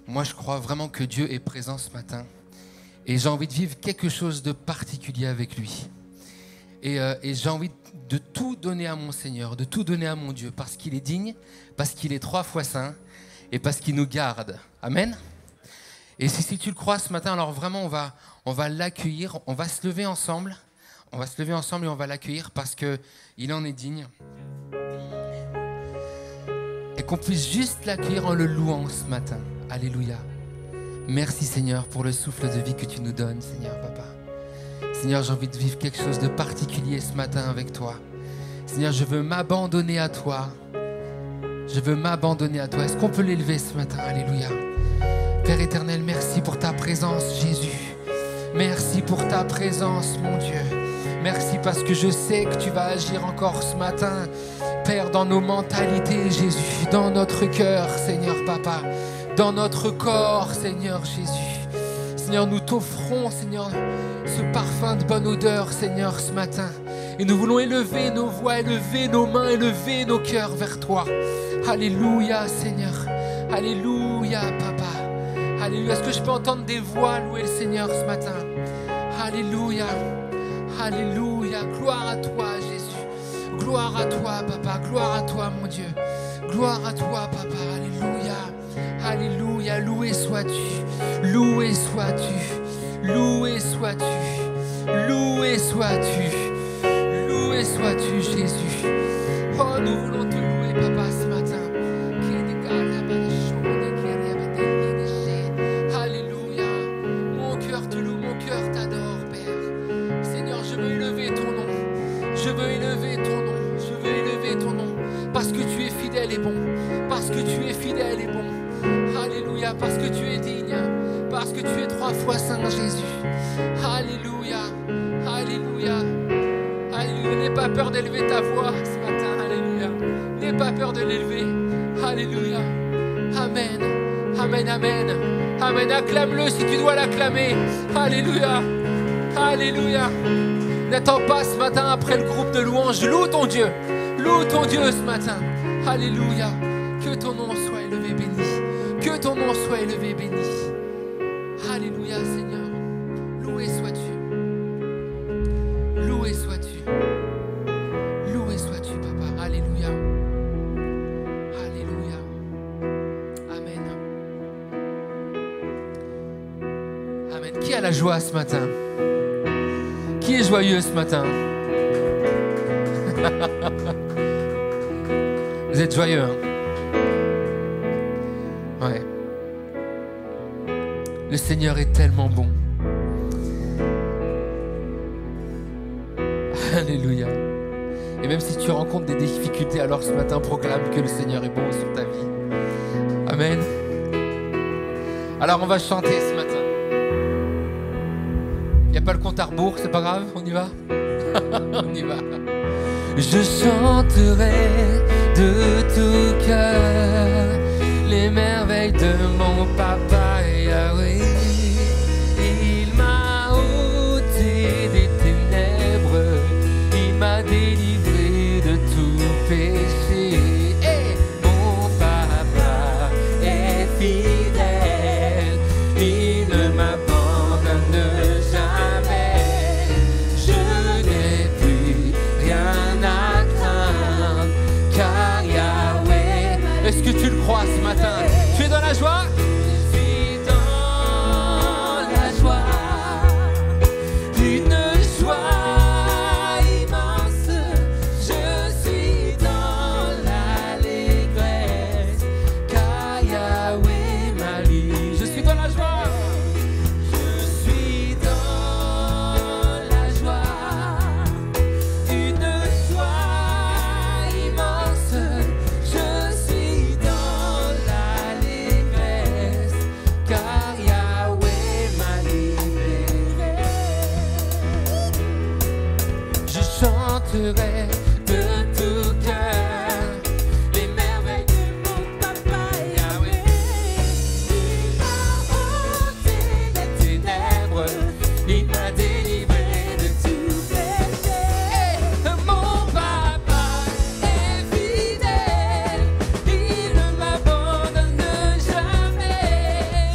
Moi, je crois vraiment que Dieu est présent ce matin. Et j'ai envie de vivre quelque chose de particulier avec lui. Et j'ai envie de tout donner à mon Seigneur, de tout donner à mon Dieu, parce qu'il est digne, parce qu'il est 3 fois saint et parce qu'il nous garde. Amen. Et si tu le crois ce matin, alors vraiment, on va l'accueillir, on va se lever ensemble. On va se lever ensemble et on va l'accueillir parce qu'il en est digne. Et qu'on puisse juste l'accueillir en le louant ce matin. Alléluia. Merci Seigneur pour le souffle de vie que tu nous donnes, Seigneur Papa. Seigneur, j'ai envie de vivre quelque chose de particulier ce matin avec toi. Seigneur, je veux m'abandonner à toi. Je veux m'abandonner à toi. Est-ce qu'on peut l'élever ce matin? Alléluia. Père éternel, merci pour ta présence, Jésus. Merci pour ta présence, mon Dieu. Merci parce que je sais que tu vas agir encore ce matin, Père, dans nos mentalités, Jésus, dans notre cœur, Seigneur Papa, dans notre corps, Seigneur Jésus. Seigneur, nous t'offrons, Seigneur, ce parfum de bonne odeur, Seigneur, ce matin. Et nous voulons élever nos voix, élever nos mains, élever nos cœurs vers toi. Alléluia, Seigneur. Alléluia, Papa. Alléluia. Est-ce que je peux entendre des voix louer le Seigneur ce matin? Alléluia. Alléluia. Gloire à toi, Jésus. Gloire à toi, Papa. Gloire à toi, mon Dieu. Gloire à toi, Papa. Alléluia. Alléluia. Loué sois-tu. Loué sois-tu. Loué sois-tu. Loué sois-tu. Loué sois-tu, Jésus. Oh, nous voulons te louer, Papa, ce matin. Alléluia. Mon cœur te loue, mon cœur t'adore, Père. Seigneur, je veux élever ton nom. Je veux élever ton nom. Je veux élever ton nom. Parce que tu es fidèle et bon. Parce que tu es fidèle et bon. Alléluia. Parce que tu es digne. Parce que tu es 3 fois saint, Jésus. Alléluia. Alléluia. Alléluia. N'aie pas peur d'élever ta voix ce matin. Alléluia. N'aie pas peur de l'élever. Alléluia. Amen. Amen, amen. Amen. Acclame-le si tu dois l'acclamer. Alléluia. Alléluia. N'attends pas ce matin après le groupe de louanges. Loue ton Dieu. Loue ton Dieu ce matin. Alléluia. Que ton nom soit élevé, béni. Que ton nom soit élevé, béni. Alléluia, Seigneur. Loué sois-tu. Loué sois-tu. Loué sois-tu, Papa. Alléluia. Alléluia. Amen. Amen. Qui a la joie ce matin? Qui est joyeux ce matin? Vous êtes joyeux, hein? Ouais. Le Seigneur est tellement bon. Alléluia. Et même si tu rencontres des difficultés, alors ce matin, proclame que le Seigneur est bon sur ta vie. Amen. Alors on va chanter ce matin. Il n'y a pas le compte à rebours, c'est pas grave, on y va. On y va. Je chanterai de tout cœur les merveilles de mon Papa Yahweh. Il m'a ôté des ténèbres, il m'a délivré de tout péché. Et mon Papa est fidèle, il ne m'abandonne jamais. Je n'ai plus rien à craindre, car Yahweh. Est-ce que tu le crois ce matin? Tu es dans la joie? Je suis dans la joie, une joie immense. Je suis dans l'allégresse, car Yahweh m'a livré. Je suis dans la joie. Je suis dans la joie, une joie immense. Je suis dans l'allégresse, car Yahweh m'a libéré. Je chanterai de tout cœur les merveilles de mon Papa Yahweh. Il m'a ôté les ténèbres, il m'a délivré de tout péché. Mon Papa est fidèle, il ne m'abandonne jamais.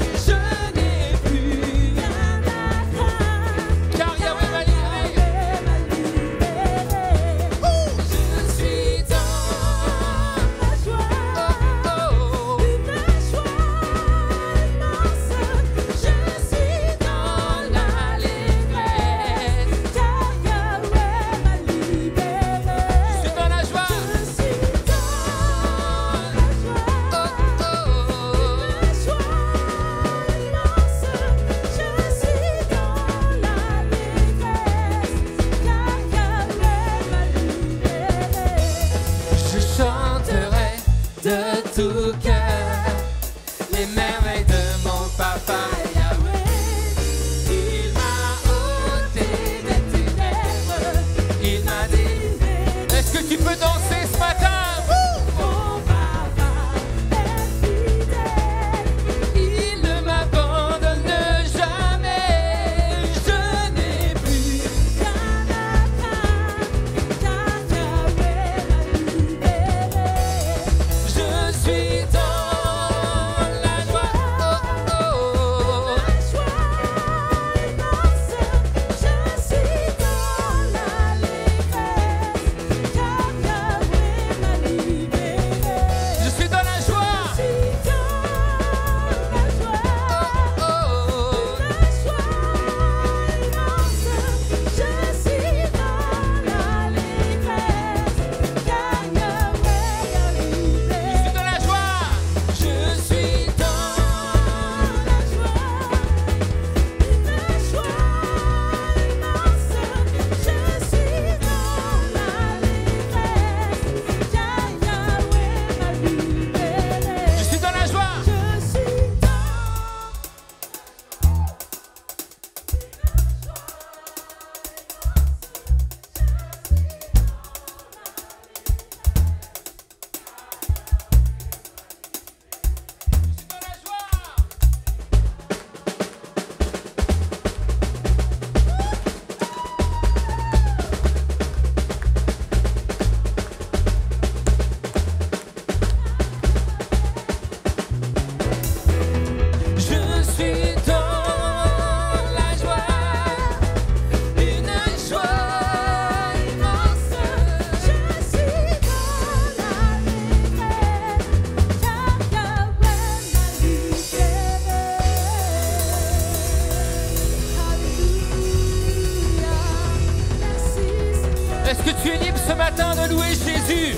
Est-ce que tu es libre ce matin de louer Jésus?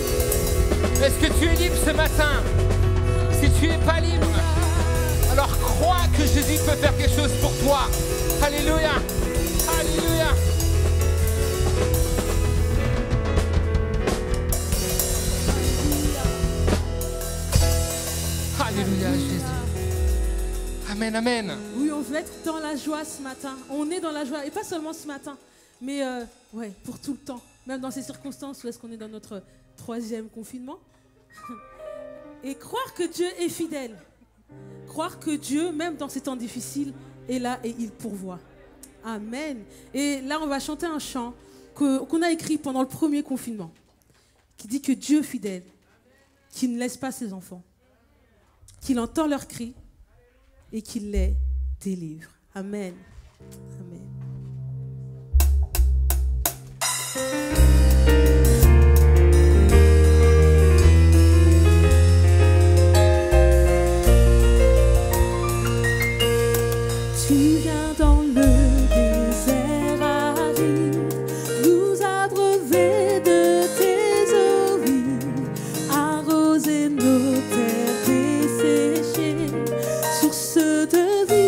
Est-ce que tu es libre ce matin? Si tu n'es pas libre, alors crois que Jésus peut faire quelque chose pour toi. Alléluia. Alléluia. Alléluia, Jésus. Amen, amen. Oui, on veut être dans la joie ce matin. On est dans la joie, et pas seulement ce matin, mais ouais, pour tout le temps. Même dans ces circonstances où est-ce qu'on est dans notre 3e confinement. Et croire que Dieu est fidèle. Croire que Dieu, même dans ces temps difficiles, est là et il pourvoit. Amen. Et là, on va chanter un chant qu'on a écrit pendant le 1er confinement, qui dit que Dieu fidèle, qui ne laisse pas ses enfants, qu'il entend leurs cris et qu'il les délivre. Amen. Amen. Tu viens dans le désert aride, nous abreuver de tes eaux vives, arroser nos terres desséchées, source de vie.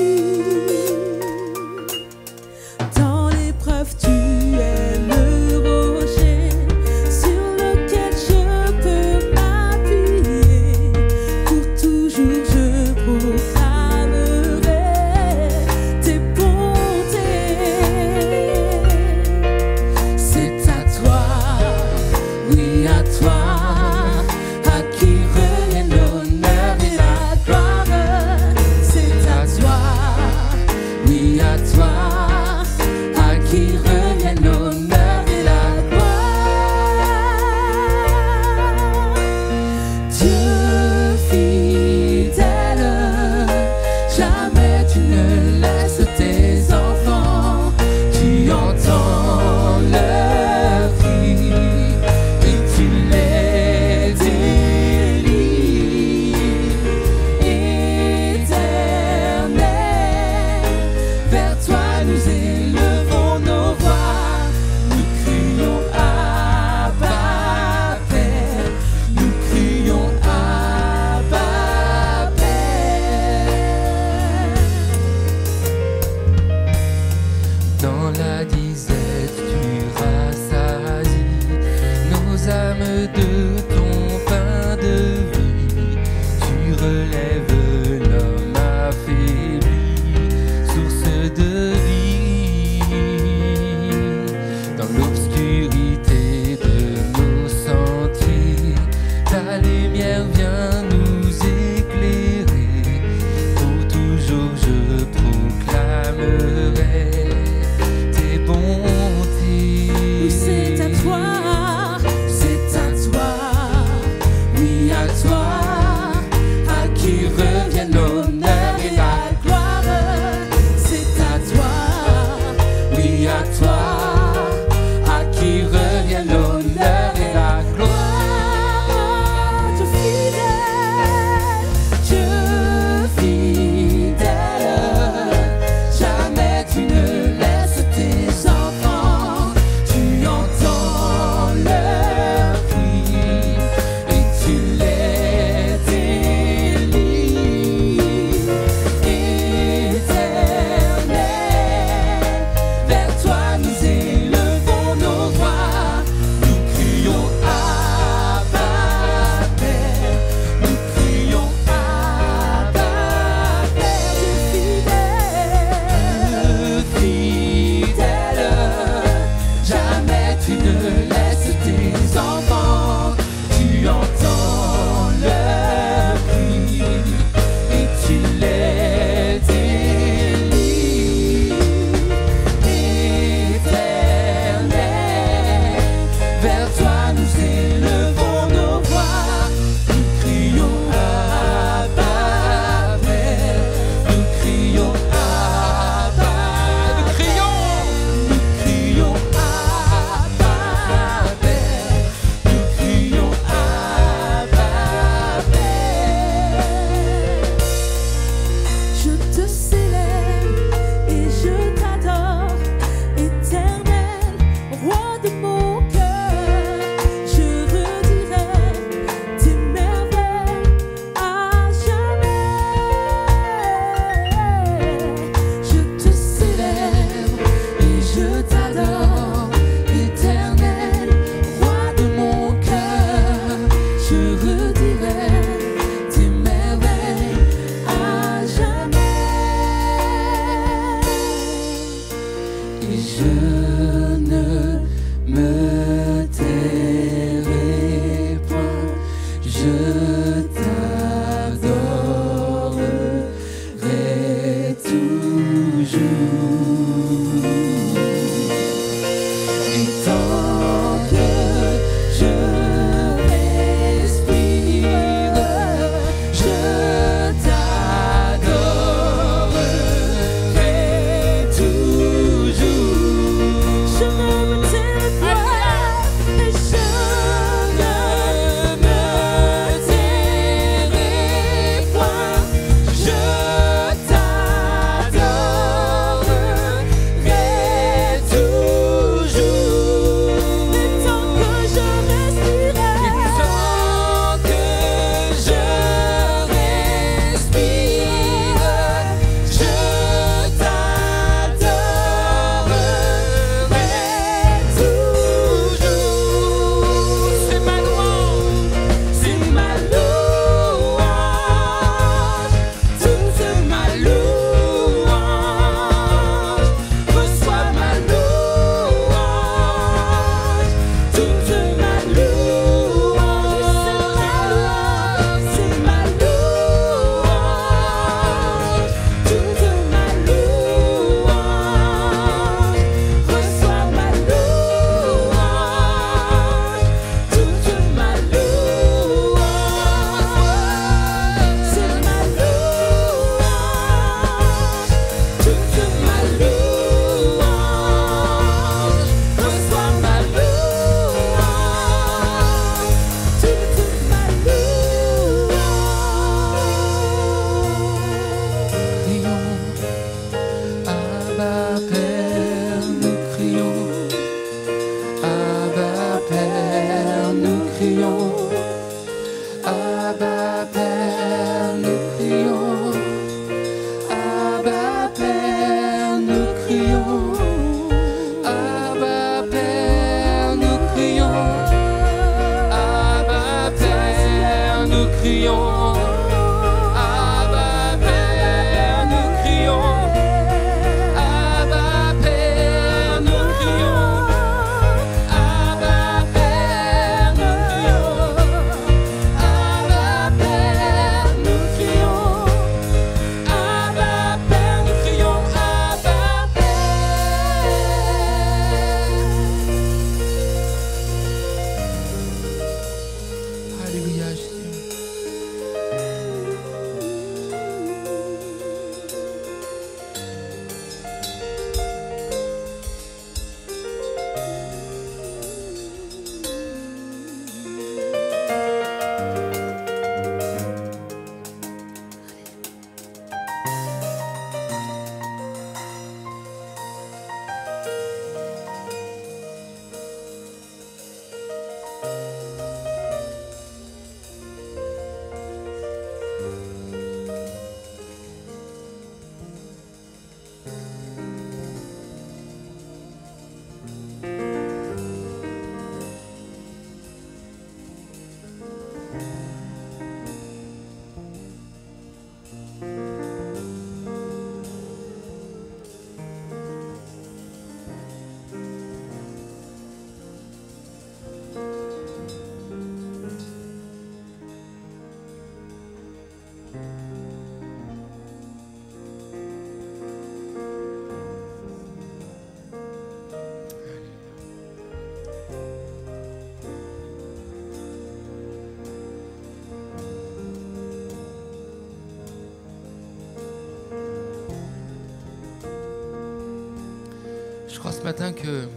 Je crois ce matin que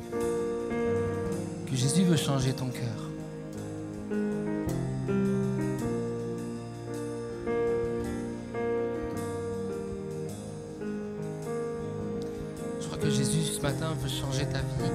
Jésus veut changer ton cœur. Je crois que Jésus ce matin veut changer ta vie.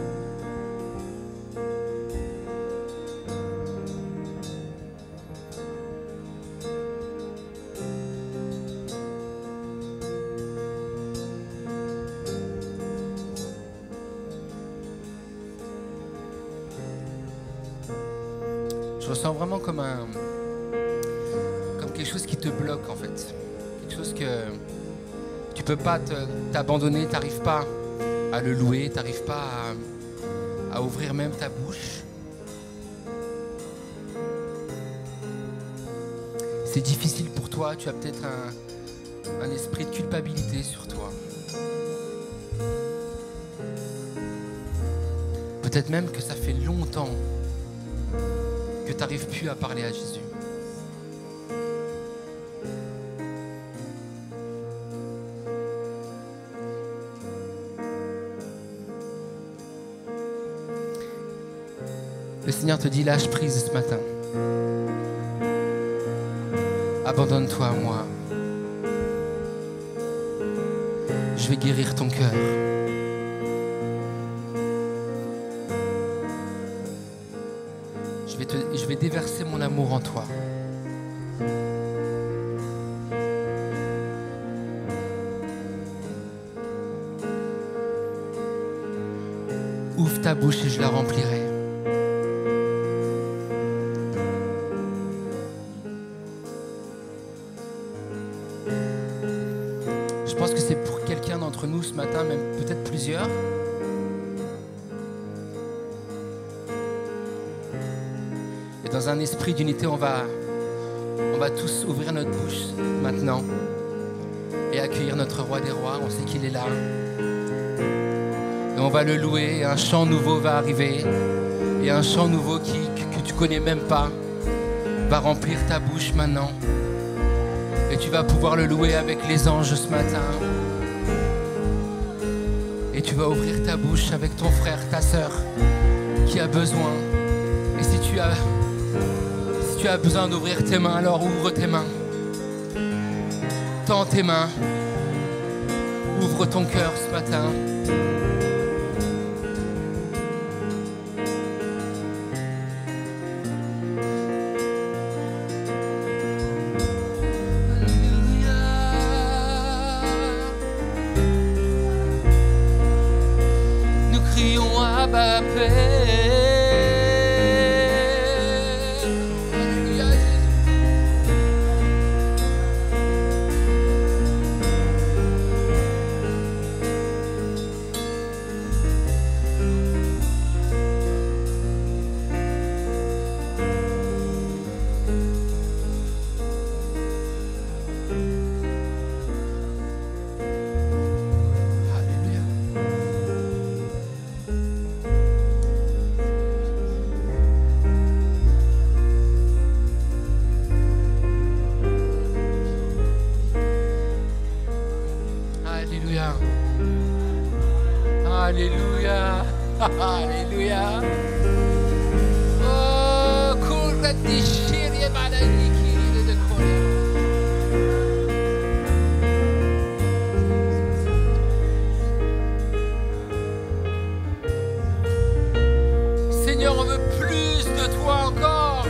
Je ressens vraiment comme quelque chose qui te bloque en fait. Quelque chose que tu peux pas t'abandonner, tu n'arrives pas à le louer, tu n'arrives pas à ouvrir même ta bouche. C'est difficile pour toi, tu as peut-être un esprit de culpabilité sur toi. Peut-être même que ça fait longtemps que tu n'arrives plus à parler à Jésus. Le Seigneur te dit, lâche prise ce matin. Abandonne-toi à moi. Je vais guérir ton cœur. Je vais déverser mon amour en toi. Ouvre ta bouche et je la remplirai. Je pense que c'est pour quelqu'un d'entre nous ce matin, même peut-être plusieurs. Et dans un esprit d'unité, on va tous ouvrir notre bouche maintenant et accueillir notre roi des rois. On sait qu'il est là. Et on va le louer. Et un chant nouveau va arriver. Et un chant nouveau que tu connais même pas va remplir ta bouche maintenant. Et tu vas pouvoir le louer avec les anges ce matin. Et tu vas ouvrir ta bouche avec ton frère, ta sœur qui a besoin. Et si tu as besoin d'ouvrir tes mains, alors ouvre tes mains. Tends tes mains. Ouvre ton cœur ce matin. Abba Père. Alléluia, Alléluia. Alléluia. Oh, courre di scirie maledicchi de colère. Seigneur, on veut plus de toi encore.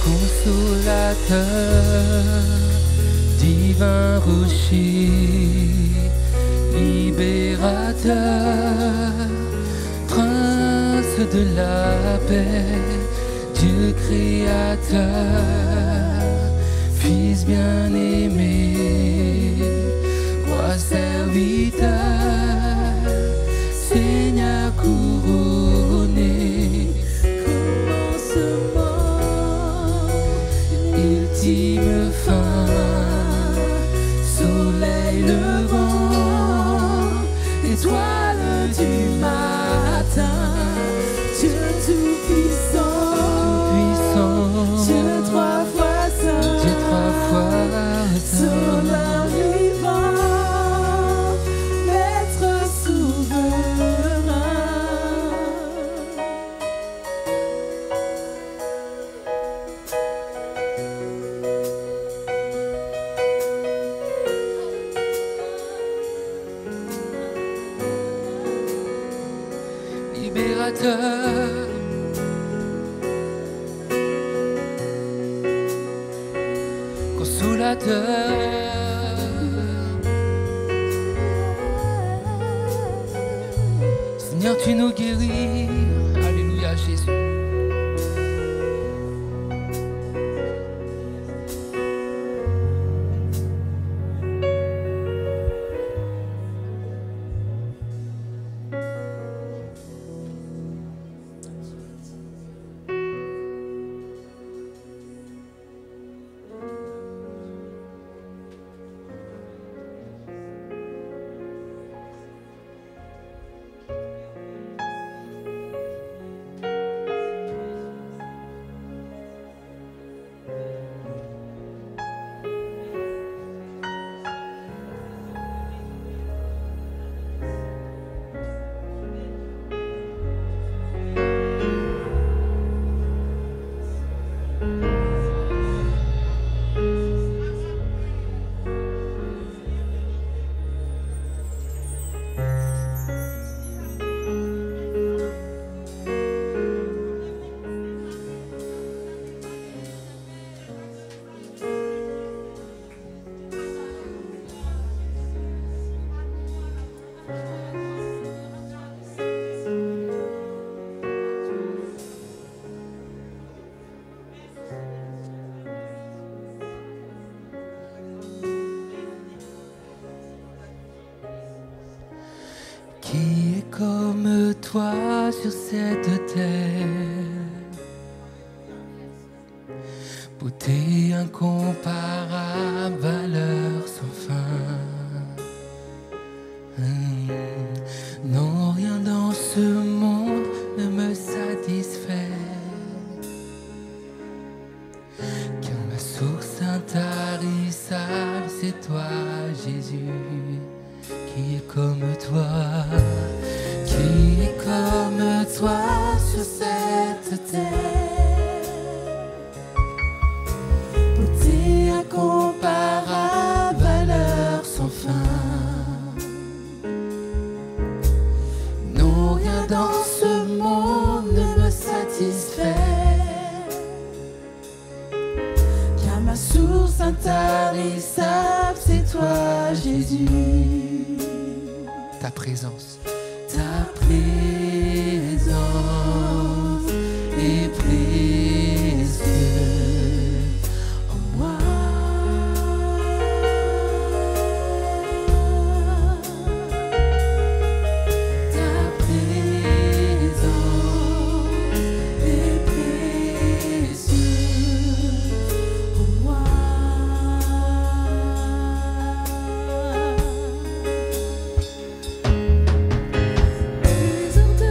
consolateur, divin rocher, libérateur, prince de la paix, Dieu créateur, Fils bien-aimé, Roi serviteur, Seigneur couronné, commencement, ultime fin, soleil levant, étoile du matin, Dieu tout-puissant, Dieu trois fois saint, Dieu trois fois Sauveur vivant, Maître souverain. libérateur, consolateur, Seigneur, tu nous guéris. Alléluia, Jésus. Qui est comme toi sur cette terre? Beauté incomparable, valeur sans fin. Non, rien dans ce monde ne me satisfait. Car ma source intarissable, c'est toi, Jésus. Qui est comme toi, qui est comme toi sur cette terre? Beauté incomparable, valeur sans fin. Non, rien dans ce monde ne me satisfait. Car ma source intarissable, c'est toi, Jésus. Ta présence, Ta présence est précieuse en moi. Ta présence est précieuse en moi. Présente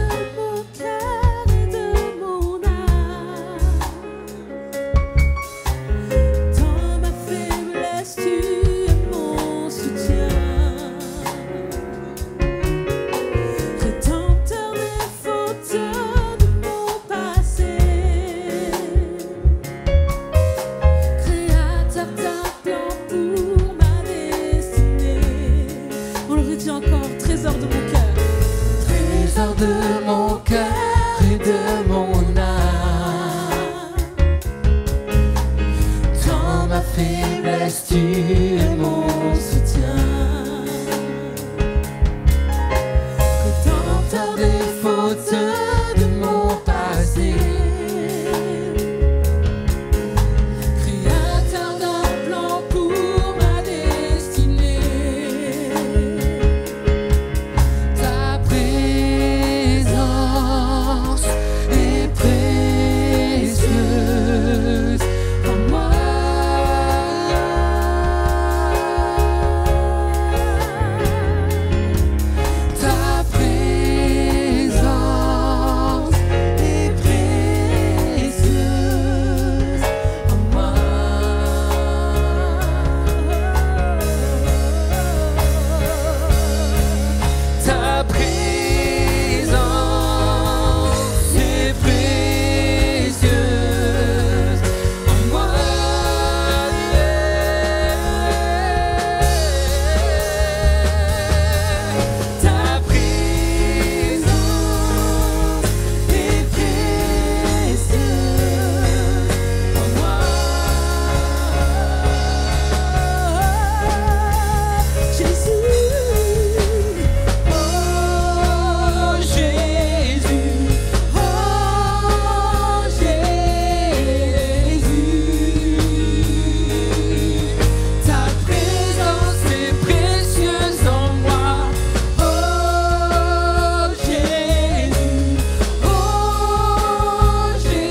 faiblesse, tu es mon soutien. Rédempteur des fautes de mon passé. Créateur d'un plan pour ma destinée. Ta présence est précieuse pour moi. Ta présence est précieuse pour moi. Ta présence est précieuse pour moi. Ta présence est précieuse pour moi. Jésus, oh Jésus, oh Jésus, ta présence est précieuse en moi. Oh Jésus, oh Jésus,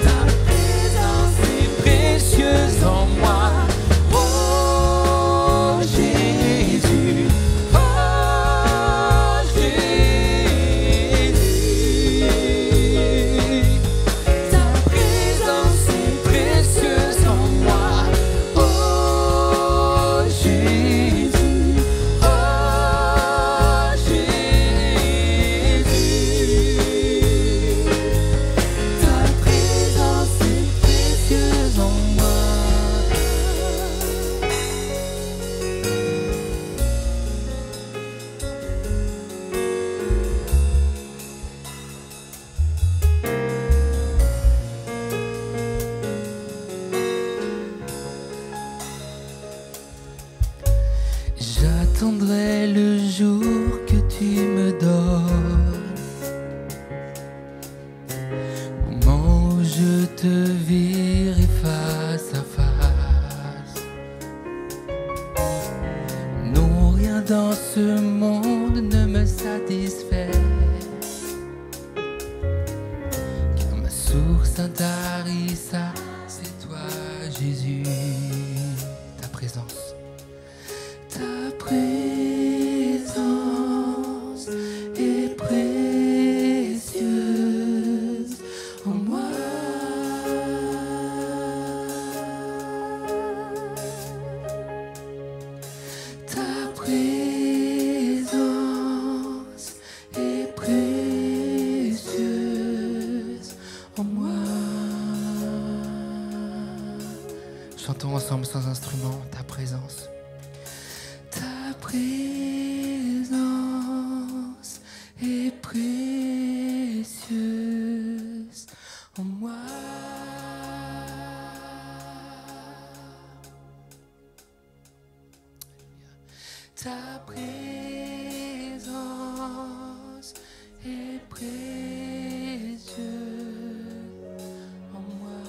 ta présence est précieuse en moi. Oh Jésus, oh Jésus, ta présence est précieuse en moi. Oh Jésus, oh Jésus, ta présence est précieuse en moi. J'attendrai le jour que tu me donnes, moment où je te verrai face à face. Non, rien dans ce monde ne me satisfait, car ma source intarissable, c'est toi, Jésus. Ta présence. Ta présence est précieuse en moi. Ta présence est précieuse en moi. Chantons ensemble sans instrument, ta présence. Ta présence est précieuse en moi. Ta présence est précieuse en moi.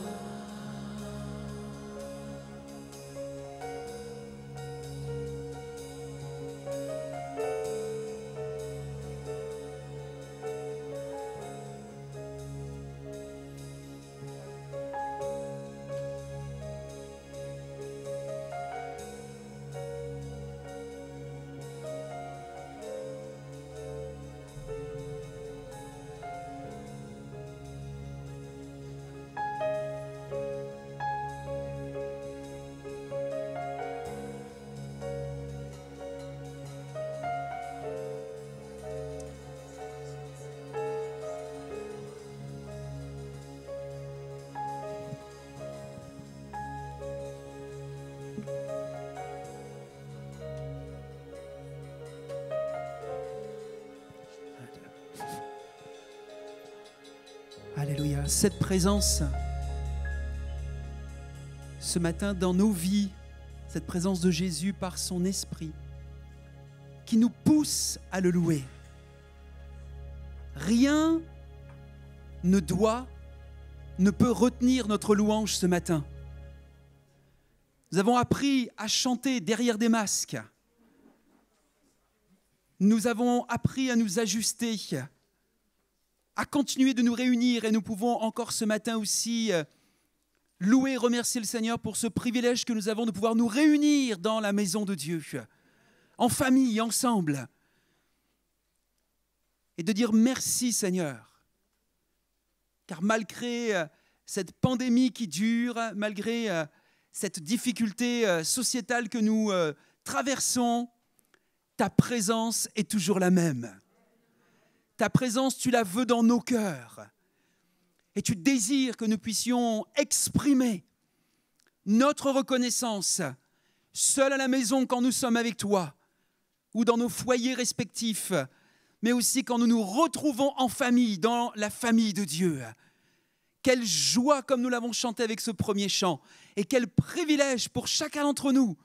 Alléluia. Cette présence, ce matin dans nos vies, cette présence de Jésus par son esprit, qui nous pousse à le louer. Rien ne peut retenir notre louange ce matin. Nous avons appris à chanter derrière des masques. Nous avons appris à nous ajuster, à continuer de nous réunir, et nous pouvons encore ce matin aussi louer et remercier le Seigneur pour ce privilège que nous avons de pouvoir nous réunir dans la maison de Dieu, en famille, ensemble, et de dire merci Seigneur, car malgré cette pandémie qui dure, malgré cette difficulté sociétale que nous traversons, ta présence est toujours la même. Ta présence, tu la veux dans nos cœurs. Et tu désires que nous puissions exprimer notre reconnaissance, seul à la maison quand nous sommes avec toi, ou dans nos foyers respectifs, mais aussi quand nous nous retrouvons en famille, dans la famille de Dieu. Quelle joie, comme nous l'avons chanté avec ce premier chant, et quel privilège pour chacun d'entre nous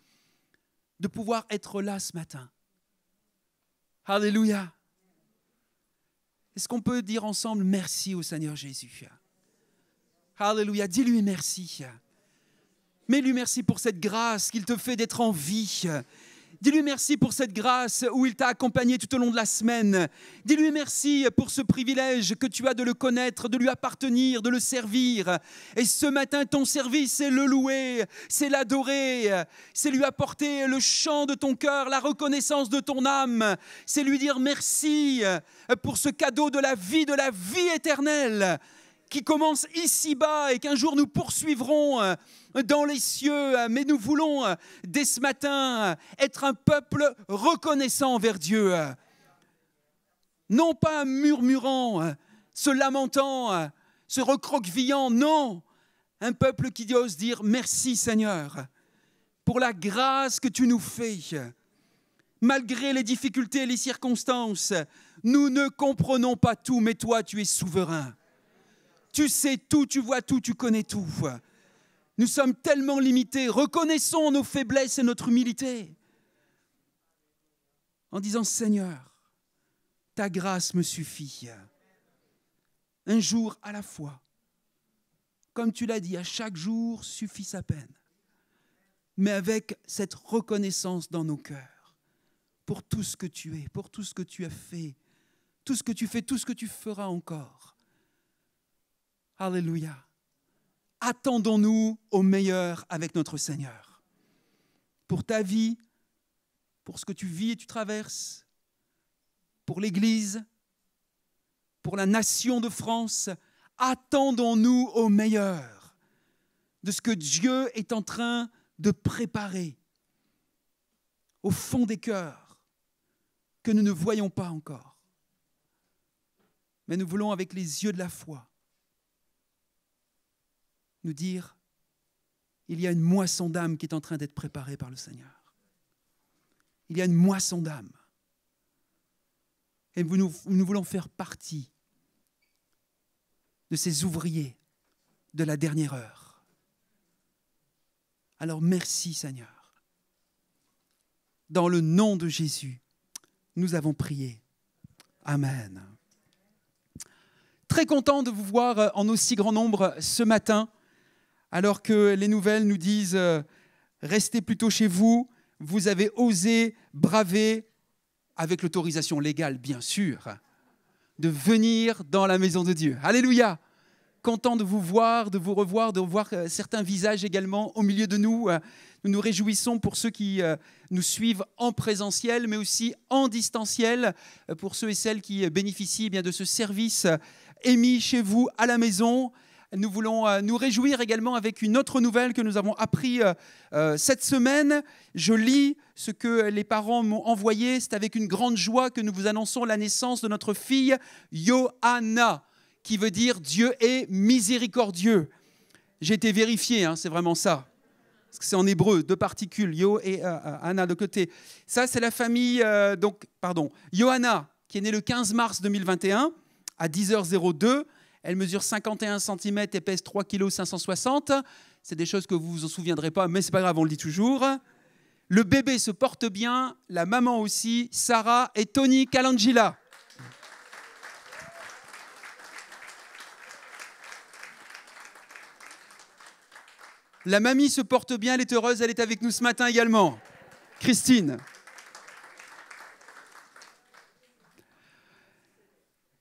de pouvoir être là ce matin. Alléluia. Est-ce qu'on peut dire ensemble merci au Seigneur Jésus? Alléluia, dis-lui merci. Mets-lui merci pour cette grâce qu'il te fait d'être en vie. Dis-lui merci pour cette grâce où il t'a accompagné tout au long de la semaine. Dis-lui merci pour ce privilège que tu as de le connaître, de lui appartenir, de le servir. Et ce matin, ton service, c'est le louer, c'est l'adorer, c'est lui apporter le chant de ton cœur, la reconnaissance de ton âme. C'est lui dire merci pour ce cadeau de la vie éternelle qui commence ici-bas et qu'un jour nous poursuivrons dans les cieux. Mais nous voulons, dès ce matin, être un peuple reconnaissant envers Dieu. Non pas murmurant, se lamentant, se recroquevillant, non. Un peuple qui ose dire merci Seigneur pour la grâce que tu nous fais. Malgré les difficultés et les circonstances, nous ne comprenons pas tout, mais toi tu es souverain. Tu sais tout, tu vois tout, tu connais tout. Nous sommes tellement limités. Reconnaissons nos faiblesses et notre humilité. En disant, Seigneur, ta grâce me suffit. Un jour à la fois. Comme tu l'as dit, à chaque jour suffit sa peine. Mais avec cette reconnaissance dans nos cœurs. Pour tout ce que tu es, pour tout ce que tu as fait. Tout ce que tu fais, tout ce que tu feras encore. Alléluia. Attendons-nous au meilleur avec notre Seigneur. Pour ta vie, pour ce que tu vis et tu traverses, pour l'Église, pour la nation de France, attendons-nous au meilleur de ce que Dieu est en train de préparer au fond des cœurs que nous ne voyons pas encore. Mais nous voulons, avec les yeux de la foi, nous dire, il y a une moisson d'âme qui est en train d'être préparée par le Seigneur. Il y a une moisson d'âme. Et nous voulons faire partie de ces ouvriers de la dernière heure. Alors merci Seigneur. Dans le nom de Jésus, nous avons prié. Amen. Très content de vous voir en aussi grand nombre ce matin. Alors que les nouvelles nous disent « Restez plutôt chez vous », vous avez osé braver, avec l'autorisation légale bien sûr, de venir dans la maison de Dieu. Alléluia! Content de vous voir, de vous revoir, de voir certains visages également au milieu de nous. Nous nous réjouissons pour ceux qui nous suivent en présentiel, mais aussi en distanciel, pour ceux et celles qui bénéficient bien de ce service émis chez vous à la maison. Nous voulons nous réjouir également avec une autre nouvelle que nous avons appris cette semaine. Je lis ce que les parents m'ont envoyé. C'est avec une grande joie que nous vous annonçons la naissance de notre fille Johanna, qui veut dire Dieu est miséricordieux. J'ai été vérifié, c'est vraiment ça. Parce que c'est en hébreu, deux particules, Yo et Anna de côté. Ça, c'est la famille, Johanna, qui est née le 15 mars 2021 à 10h02. Elle mesure 51 cm et pèse 3,560 kg. C'est des choses que vous vous en souviendrez pas, mais c'est pas grave, on le dit toujours. Le bébé se porte bien, la maman aussi, Sarah et Tony Calangila. La mamie se porte bien, elle est heureuse, elle est avec nous ce matin également. Christine.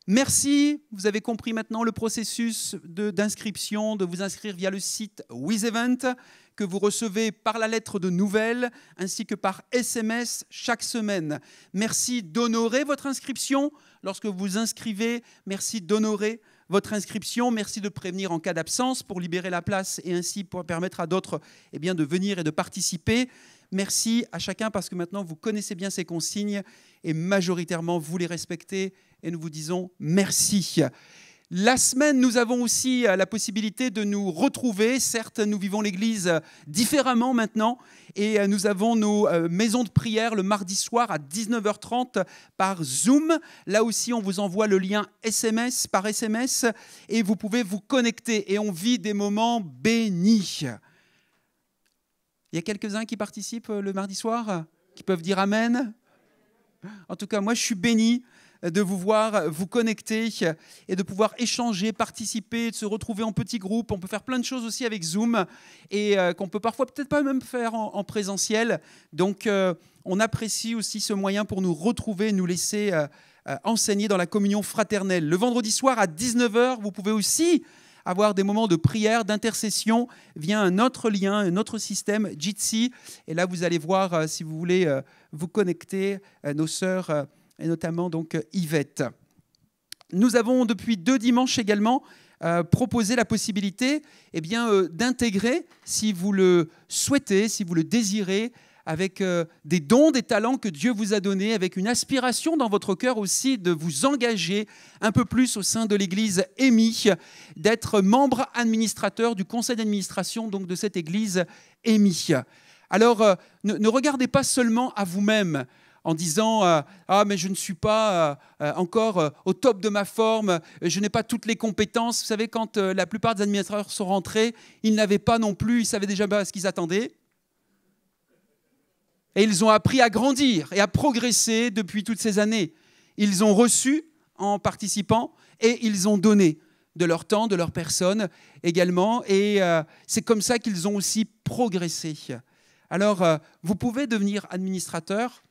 Merci, vous avez compris maintenant le processus d'inscription, de vous inscrire via le site WizEvent que vous recevez par la lettre de nouvelles ainsi que par SMS chaque semaine. Merci d'honorer votre inscription. Lorsque vous vous inscrivez, merci d'honorer votre inscription. Merci de prévenir en cas d'absence pour libérer la place et ainsi pour permettre à d'autres de venir et de participer. Merci à chacun parce que maintenant vous connaissez bien ces consignes et majoritairement vous les respectez et nous vous disons merci. La semaine, nous avons aussi la possibilité de nous retrouver. Certes, nous vivons l'Église différemment maintenant et nous avons nos maisons de prière le mardi soir à 19h30 par Zoom. Là aussi, on vous envoie le lien par SMS et vous pouvez vous connecter et on vit des moments bénis. Il y a quelques-uns qui participent le mardi soir, qui peuvent dire Amen. En tout cas, moi, je suis béni de vous voir vous connecter et de pouvoir échanger, participer, de se retrouver en petits groupes. On peut faire plein de choses aussi avec Zoom et qu'on peut parfois peut-être pas même faire en présentiel. Donc, on apprécie aussi ce moyen pour nous retrouver, nous laisser enseigner dans la communion fraternelle. Le vendredi soir à 19h, vous pouvez aussi avoir des moments de prière, d'intercession via un autre lien, un autre système, Jitsi. Et là, vous allez voir, si vous voulez vous connecter, nos sœurs, et notamment donc Yvette. Nous avons depuis 2 dimanches également proposé la possibilité d'intégrer, si vous le souhaitez, si vous le désirez, avec des dons, des talents que Dieu vous a donnés, avec une aspiration dans votre cœur aussi de vous engager un peu plus au sein de l'Église EMI, d'être membre administrateur du conseil d'administration donc de cette Église EMI. Alors, ne regardez pas seulement à vous-même en disant « Ah, mais je ne suis pas encore au top de ma forme, je n'ai pas toutes les compétences. » Vous savez, quand la plupart des administrateurs sont rentrés, ils n'avaient pas non plus, ils savaient déjà pas ce qu'ils attendaient. Et ils ont appris à grandir et à progresser depuis toutes ces années. Ils ont reçu en participant et ils ont donné de leur temps, de leur personne également. Et c'est comme ça qu'ils ont aussi progressé. Alors, vous pouvez devenir administrateur.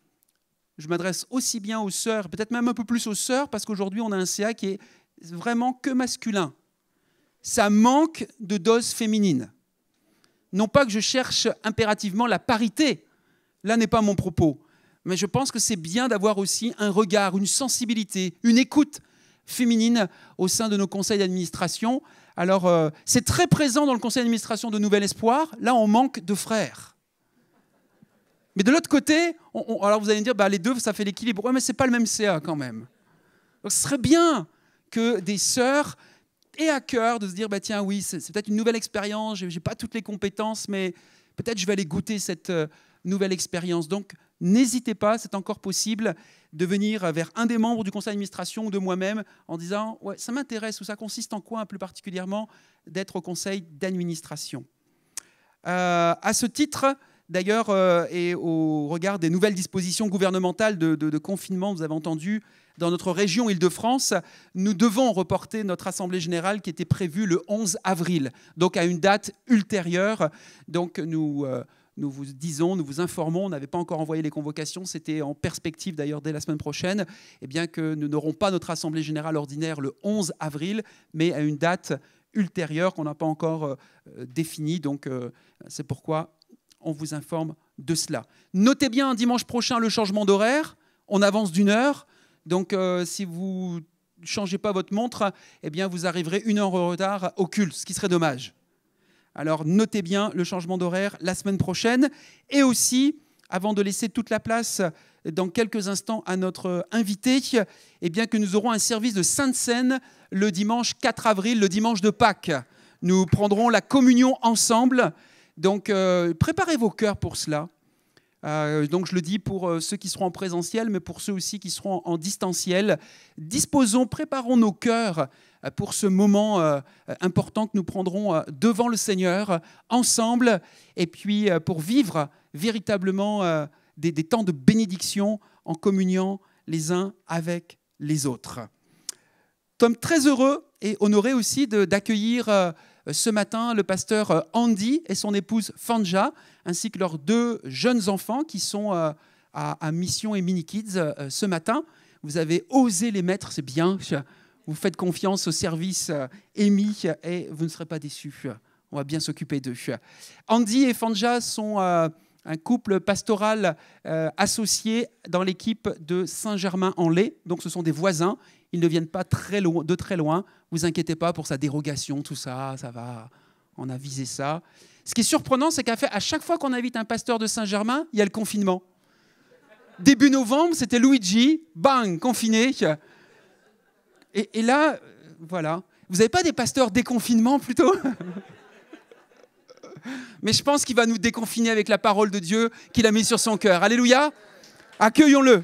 Je m'adresse aussi bien aux sœurs, peut-être même un peu plus aux sœurs, parce qu'aujourd'hui, on a un CA qui est vraiment que masculin. Ça manque de dose féminine. Non pas que je cherche impérativement la parité, là n'est pas mon propos, mais je pense que c'est bien d'avoir aussi un regard, une sensibilité, une écoute féminine au sein de nos conseils d'administration. Alors, c'est très présent dans le conseil d'administration de Nouvel Espoir. Là, on manque de frères. Mais de l'autre côté, alors vous allez me dire, les deux, ça fait l'équilibre. Ouais, mais ce n'est pas le même CA quand même. Donc, ce serait bien que des sœurs aient à cœur de se dire, tiens, oui, c'est peut-être une nouvelle expérience, je n'ai pas toutes les compétences, mais peut-être je vais aller goûter cette nouvelle expérience. Donc, n'hésitez pas, c'est encore possible de venir vers un des membres du conseil d'administration ou de moi-même en disant « Ouais, ça m'intéresse » ou « Ça consiste en quoi plus particulièrement d'être au conseil d'administration ?» À ce titre, d'ailleurs, et au regard des nouvelles dispositions gouvernementales de confinement, vous avez entendu, dans notre région Île-de-France, nous devons reporter notre assemblée générale qui était prévue le 11 avril, donc à une date ultérieure. Donc nous vous disons, nous vous informons, on n'avait pas encore envoyé les convocations, c'était en perspective d'ailleurs dès la semaine prochaine, et bien que nous n'aurons pas notre assemblée générale ordinaire le 11 avril, mais à une date ultérieure qu'on n'a pas encore définie. Donc c'est pourquoi on vous informe de cela. Notez bien dimanche prochain le changement d'horaire, on avance d'1 heure, donc si vous ne changez pas votre montre, eh bien vous arriverez 1 heure en retard au culte, ce qui serait dommage. Alors, notez bien le changement d'horaire la semaine prochaine. Et aussi, avant de laisser toute la place dans quelques instants à notre invité, eh bien que nous aurons un service de Sainte Seine le dimanche 4 avril, le dimanche de Pâques. Nous prendrons la communion ensemble. Donc, préparez vos cœurs pour cela. Donc je le dis pour ceux qui seront en présentiel, mais pour ceux aussi qui seront en distanciel. Préparons nos cœurs pour ce moment important que nous prendrons devant le Seigneur, ensemble, et puis pour vivre véritablement des temps de bénédiction en communiant les uns avec les autres. Nous sommes très heureux et honorés aussi d'accueillir ce matin le pasteur Andy et son épouse Fanja, ainsi que leurs 2 jeunes enfants qui sont à Mission et Mini Kids ce matin. Vous avez osé les mettre, c'est bien. Vous faites confiance au service Amy et vous ne serez pas déçus. On va bien s'occuper d'eux. Andy et Fanja sont un couple pastoral associé dans l'équipe de Saint-Germain-en-Laye. Donc ce sont des voisins. Ils ne viennent pas de très loin. Vous inquiétez pas pour sa dérogation, tout ça, ça va. On a visé ça. Ce qui est surprenant, c'est qu'à chaque fois qu'on invite un pasteur de Saint-Germain, il y a le confinement. Début novembre, c'était Luigi, bang, confiné. Et là, voilà. Vous n'avez pas des pasteurs déconfinement plutôt ? Mais je pense qu'il va nous déconfiner avec la parole de Dieu qu'il a mis sur son cœur. Alléluia. Accueillons-le.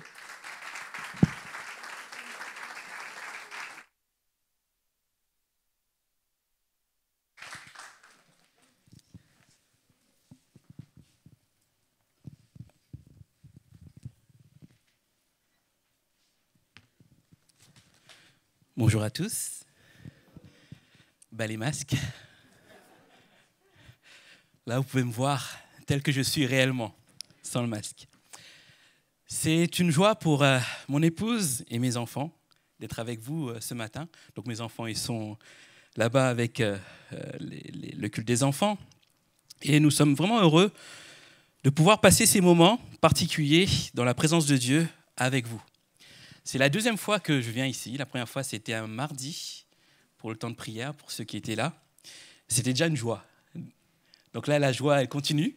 Bonjour à tous. Les masques. Là, vous pouvez me voir tel que je suis réellement, sans le masque. C'est une joie pour mon épouse et mes enfants d'être avec vous ce matin. Donc mes enfants, ils sont là-bas avec le culte des enfants. Et nous sommes vraiment heureux de pouvoir passer ces moments particuliers dans la présence de Dieu avec vous. C'est la 2e fois que je viens ici. La première fois, c'était un mardi pour le temps de prière, pour ceux qui étaient là. C'était déjà une joie. Donc là, la joie, elle continue.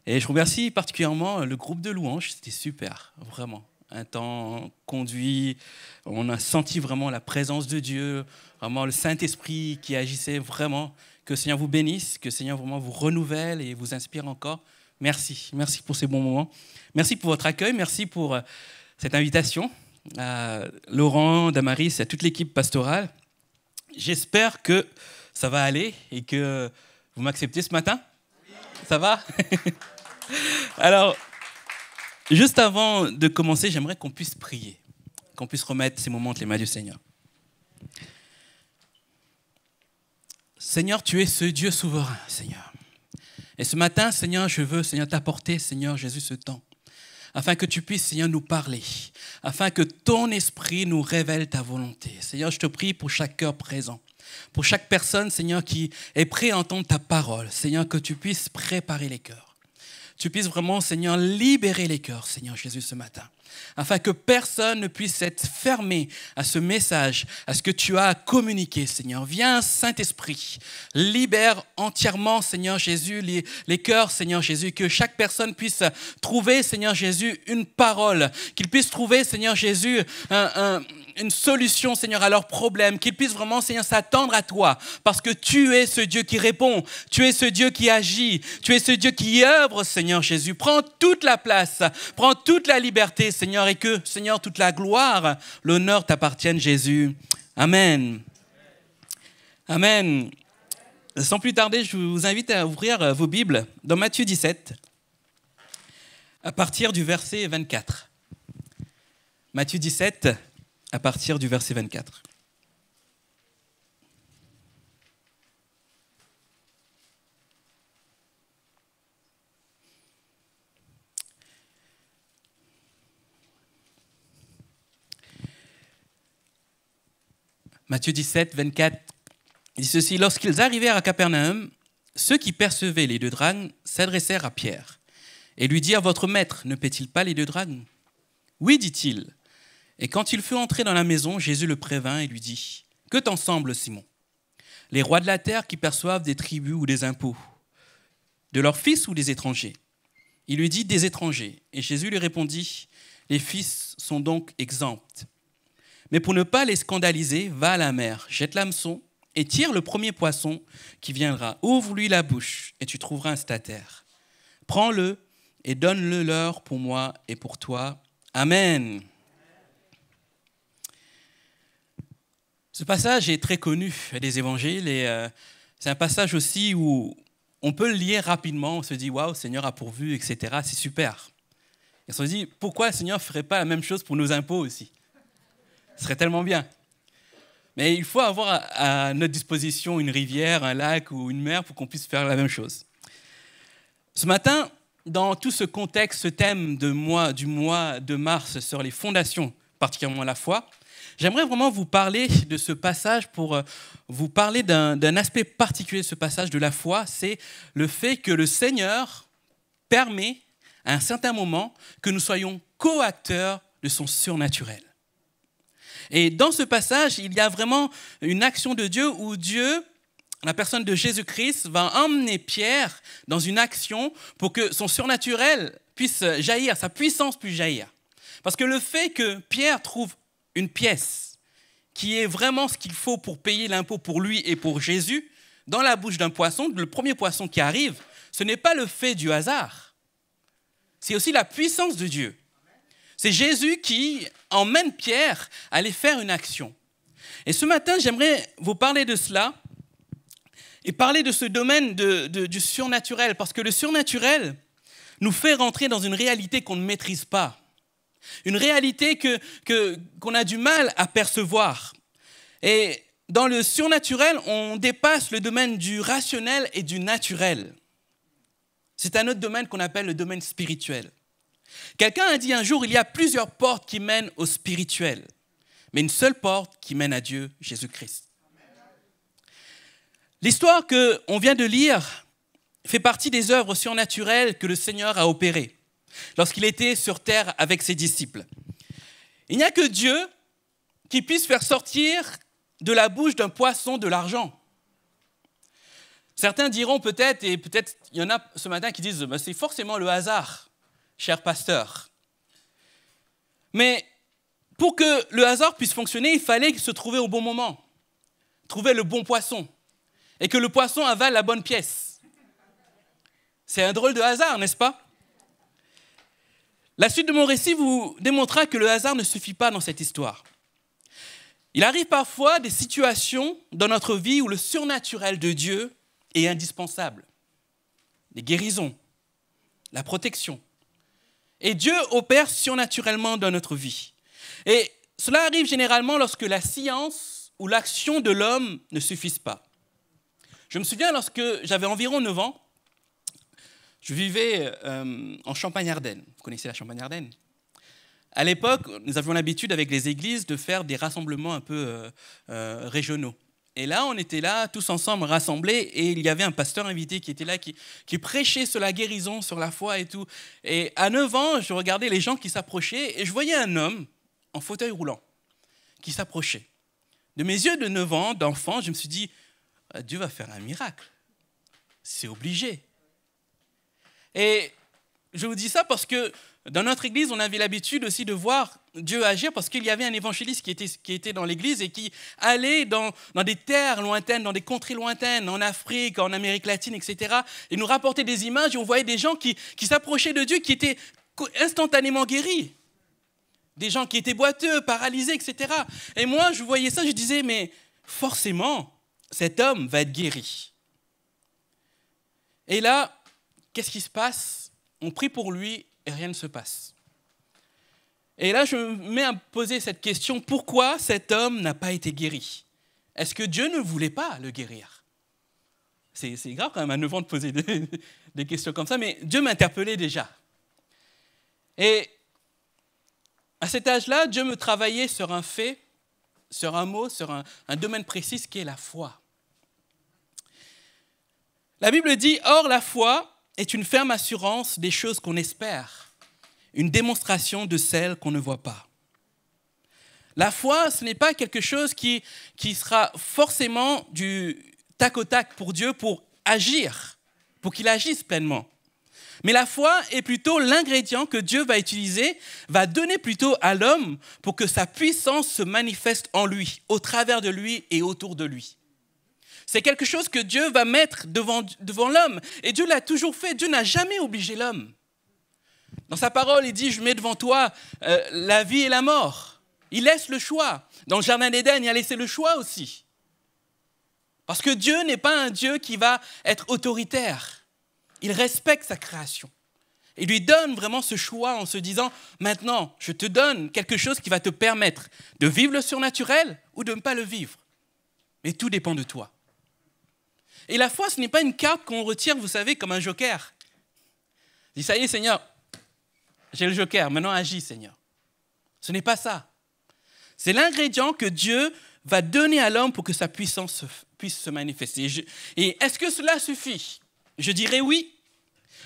Et je remercie particulièrement le groupe de louanges. C'était super, vraiment. Un temps conduit. On a senti vraiment la présence de Dieu, vraiment le Saint-Esprit qui agissait vraiment. Que le Seigneur vous bénisse, que le Seigneur vraiment vous renouvelle et vous inspire encore. Merci. Merci pour ces bons moments. Merci pour votre accueil. Merci pour cette invitation. À Laurent, Damaris, à toute l'équipe pastorale. J'espère que ça va aller et que vous m'acceptez ce matin. Ça va? Alors, juste avant de commencer, j'aimerais qu'on puisse prier, qu'on puisse remettre ces moments entre les mains du Seigneur. Seigneur, tu es ce Dieu souverain, Seigneur. Et ce matin, Seigneur, je veux, Seigneur, t'apporter, Seigneur Jésus, ce temps, afin que tu puisses, Seigneur, nous parler, afin que ton esprit nous révèle ta volonté. Seigneur, je te prie pour chaque cœur présent, pour chaque personne, Seigneur, qui est prêt à entendre ta parole. Seigneur, que tu puisses préparer les cœurs. Tu puisses vraiment, Seigneur, libérer les cœurs, Seigneur Jésus, ce matin, afin que personne ne puisse être fermé à ce message, à ce que tu as à communiquer, Seigneur. Viens, Saint-Esprit, libère entièrement, Seigneur Jésus, les cœurs, Seigneur Jésus, que chaque personne puisse trouver, Seigneur Jésus, une parole, qu'il puisse trouver, Seigneur Jésus, une solution, Seigneur, à leurs problèmes, qu'ils puissent vraiment, Seigneur, s'attendre à toi, parce que tu es ce Dieu qui répond, tu es ce Dieu qui agit, tu es ce Dieu qui œuvre, Seigneur Jésus. Prends toute la place, prends toute la liberté, Seigneur, et que, Seigneur, toute la gloire, l'honneur t'appartienne, Jésus. Amen. Amen. Sans plus tarder, je vous invite à ouvrir vos Bibles dans Matthieu 17, à partir du verset 24. Matthieu 17, à partir du verset 24. Matthieu 17, 24, il dit ceci: lorsqu'ils arrivèrent à Capernaum, ceux qui percevaient les 2 drachmes s'adressèrent à Pierre et lui dirent: votre maître ne paie-t-il pas les 2 drachmes? Oui, dit-il. Et quand il fut entré dans la maison, Jésus le prévint et lui dit: que t'en semble, Simon? Les rois de la terre qui perçoivent des tributs ou des impôts, de leurs fils ou des étrangers? Il lui dit: des étrangers. Et Jésus lui répondit: les fils sont donc exempts. Mais pour ne pas les scandaliser, va à la mer, jette l'hameçon et tire le premier poisson qui viendra. Ouvre-lui la bouche et tu trouveras un statère. Prends-le et donne-le-leur pour moi et pour toi. Amen. Ce passage est très connu des évangiles et c'est un passage aussi où on peut le lire rapidement. On se dit « Waouh, Seigneur a pourvu, etc. » C'est super. Et on se dit « Pourquoi le Seigneur ne ferait pas la même chose pour nos impôts aussi ?» Ce serait tellement bien. Mais il faut avoir à notre disposition une rivière, un lac ou une mer pour qu'on puisse faire la même chose. Ce matin, dans tout ce contexte, ce thème du mois de mars sur les fondations, particulièrement la foi, j'aimerais vraiment vous parler de ce passage pour vous parler d'un aspect particulier de ce passage de la foi, c'est le fait que le Seigneur permet à un certain moment que nous soyons co-acteurs de son surnaturel. Et dans ce passage, il y a vraiment une action de Dieu où Dieu, la personne de Jésus-Christ, va emmener Pierre dans une action pour que son surnaturel puisse jaillir, sa puissance puisse jaillir. Parce que le fait que Pierre trouve une pièce qui est vraiment ce qu'il faut pour payer l'impôt pour lui et pour Jésus, dans la bouche d'un poisson, le premier poisson qui arrive, ce n'est pas le fait du hasard. C'est aussi la puissance de Dieu. C'est Jésus qui emmène Pierre à aller faire une action. Et ce matin, j'aimerais vous parler de cela et parler de ce domaine du surnaturel, parce que le surnaturel nous fait rentrer dans une réalité qu'on ne maîtrise pas, une réalité qu'on a du mal à percevoir. Et dans le surnaturel, on dépasse le domaine du rationnel et du naturel. C'est un autre domaine qu'on appelle le domaine spirituel. Quelqu'un a dit un jour, il y a plusieurs portes qui mènent au spirituel, mais une seule porte qui mène à Dieu, Jésus-Christ. L'histoire qu'on vient de lire fait partie des œuvres surnaturelles que le Seigneur a opérées lorsqu'il était sur terre avec ses disciples. Il n'y a que Dieu qui puisse faire sortir de la bouche d'un poisson de l'argent. Certains diront peut-être, et peut-être il y en a ce matin qui disent c'est forcément le hasard, cher pasteur. Mais pour que le hasard puisse fonctionner, il fallait se trouver au bon moment, trouver le bon poisson, et que le poisson avale la bonne pièce. C'est un drôle de hasard, n'est-ce pas? La suite de mon récit vous démontrera que le hasard ne suffit pas dans cette histoire. Il arrive parfois des situations dans notre vie où le surnaturel de Dieu est indispensable. Les guérisons, la protection. Et Dieu opère surnaturellement dans notre vie. Et cela arrive généralement lorsque la science ou l'action de l'homme ne suffisent pas. Je me souviens lorsque j'avais environ 9 ans, je vivais en Champagne-Ardenne. Vous connaissez la Champagne-Ardenne? À l'époque, nous avions l'habitude avec les églises de faire des rassemblements un peu régionaux. Et là, on était là, tous ensemble rassemblés, et il y avait un pasteur invité qui était là, qui prêchait sur la guérison, sur la foi et tout. Et à 9 ans, je regardais les gens qui s'approchaient, et je voyais un homme en fauteuil roulant qui s'approchait. De mes yeux de 9 ans, d'enfant, je me suis dit, Dieu va faire un miracle. C'est obligé. Et je vous dis ça parce que dans notre église, on avait l'habitude aussi de voir Dieu agir parce qu'il y avait un évangéliste qui était dans l'église et qui allait dans des terres lointaines, dans des contrées lointaines, en Afrique, en Amérique latine, etc. Et nous rapportait des images et on voyait des gens qui s'approchaient de Dieu, qui étaient instantanément guéris. Des gens qui étaient boiteux, paralysés, etc. Et moi, je voyais ça, je disais, mais forcément, cet homme va être guéri. Et là, qu'est-ce qui se passe? On prie pour lui et rien ne se passe. Et là, je me mets à me poser cette question, pourquoi cet homme n'a pas été guéri? Est-ce que Dieu ne voulait pas le guérir? C'est grave quand même à 9 ans de poser des questions comme ça, mais Dieu m'interpellait déjà. Et à cet âge-là, Dieu me travaillait sur un fait, sur un mot, sur un domaine précis qui est la foi. La Bible dit « Or, la foi est une ferme assurance des choses qu'on espère, une démonstration de celles qu'on ne voit pas. » La foi, ce n'est pas quelque chose qui sera forcément du tac au tac pour Dieu pour agir, pour qu'il agisse pleinement. Mais la foi est plutôt l'ingrédient que Dieu va utiliser, va donner plutôt à l'homme pour que sa puissance se manifeste en lui, au travers de lui et autour de lui. C'est quelque chose que Dieu va mettre devant l'homme. Et Dieu l'a toujours fait. Dieu n'a jamais obligé l'homme. Dans sa parole, il dit, je mets devant toi la vie et la mort. Il laisse le choix. Dans le jardin d'Éden, il a laissé le choix aussi. Parce que Dieu n'est pas un Dieu qui va être autoritaire. Il respecte sa création. Il lui donne vraiment ce choix en se disant, maintenant, je te donne quelque chose qui va te permettre de vivre le surnaturel ou de ne pas le vivre. Mais tout dépend de toi. Et la foi, ce n'est pas une carte qu'on retire, vous savez, comme un joker. Il dit, ça y est, Seigneur, j'ai le joker, maintenant agis, Seigneur. Ce n'est pas ça. C'est l'ingrédient que Dieu va donner à l'homme pour que sa puissance puisse se manifester. Et est-ce que cela suffit? Je dirais oui.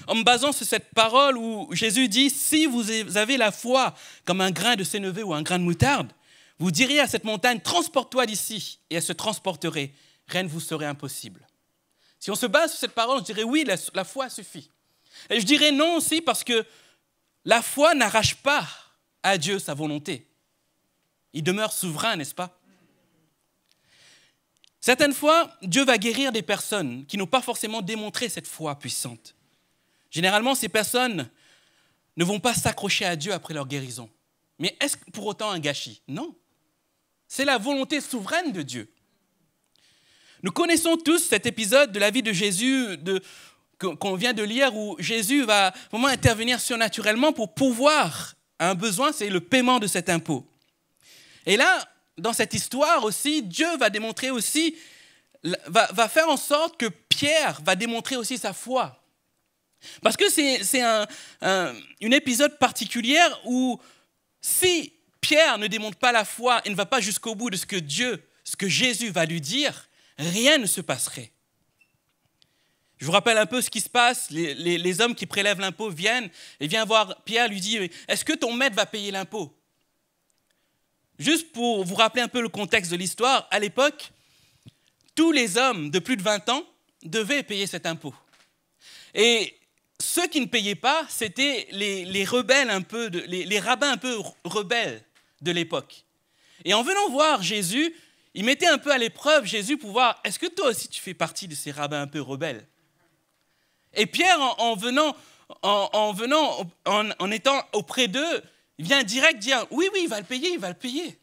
En me basant sur cette parole où Jésus dit, si vous avez la foi comme un grain de sénévé ou un grain de moutarde, vous diriez à cette montagne, transporte-toi d'ici, et elle se transporterait. Rien ne vous serait impossible. Si on se base sur cette parole, je dirais oui, la foi suffit. Et je dirais non aussi parce que la foi n'arrache pas à Dieu sa volonté. Il demeure souverain, n'est-ce pas? Certaines fois, Dieu va guérir des personnes qui n'ont pas forcément démontré cette foi puissante. Généralement, ces personnes ne vont pas s'accrocher à Dieu après leur guérison. Mais est-ce pour autant un gâchis? Non. C'est la volonté souveraine de Dieu. Nous connaissons tous cet épisode de la vie de Jésus qu'on vient de lire où Jésus va vraiment intervenir surnaturellement pour pourvoir à un besoin, c'est le paiement de cet impôt. Et là, dans cette histoire aussi, Dieu va démontrer aussi, va faire en sorte que Pierre va démontrer aussi sa foi. Parce que c'est un épisode particulier où si Pierre ne démontre pas la foi et ne va pas jusqu'au bout de ce que Jésus va lui dire, rien ne se passerait. Je vous rappelle un peu ce qui se passe. Les hommes qui prélèvent l'impôt viennent et viennent voir Pierre, lui dit « Est-ce que ton maître va payer l'impôt ?» Juste pour vous rappeler un peu le contexte de l'histoire, à l'époque, tous les hommes de plus de 20 ans devaient payer cet impôt. Et ceux qui ne payaient pas, c'était les rebelles les rabbins un peu rebelles de l'époque. Et en venant voir Jésus, ils mettaient un peu à l'épreuve Jésus pour voir, est-ce que toi aussi tu fais partie de ces rabbins un peu rebelles? Et Pierre, en étant auprès d'eux, il vient direct dire, oui, il va le payer.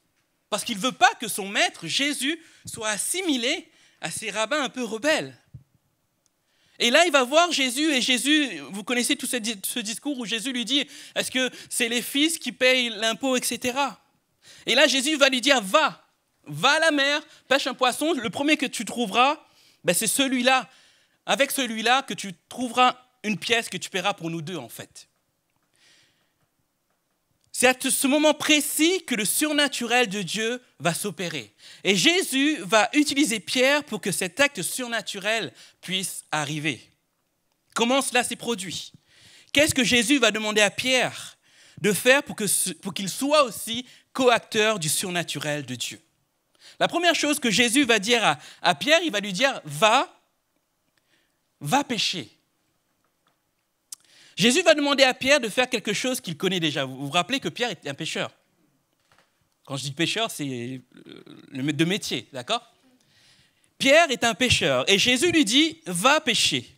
Parce qu'il ne veut pas que son maître, Jésus, soit assimilé à ces rabbins un peu rebelles. Et là, il va voir Jésus, et Jésus, vous connaissez tout ce discours où Jésus lui dit, est-ce que c'est les fils qui payent l'impôt, etc. Et là, Jésus va lui dire, va à la mer, pêche un poisson, le premier que tu trouveras, c'est celui-là. Avec celui-là que tu trouveras une pièce que tu paieras pour nous deux, en fait. C'est à ce moment précis que le surnaturel de Dieu va s'opérer. Et Jésus va utiliser Pierre pour que cet acte surnaturel puisse arriver. Comment cela s'est produit? Qu'est-ce que Jésus va demander à Pierre de faire pour qu'il soit aussi co-acteur du surnaturel de Dieu? La première chose que Jésus va dire à Pierre, il va lui dire, va pêcher. Jésus va demander à Pierre de faire quelque chose qu'il connaît déjà. Vous vous rappelez que Pierre était un pêcheur. Quand je dis pêcheur, c'est de métier, d'accord? Pierre est un pêcheur et Jésus lui dit, va pêcher.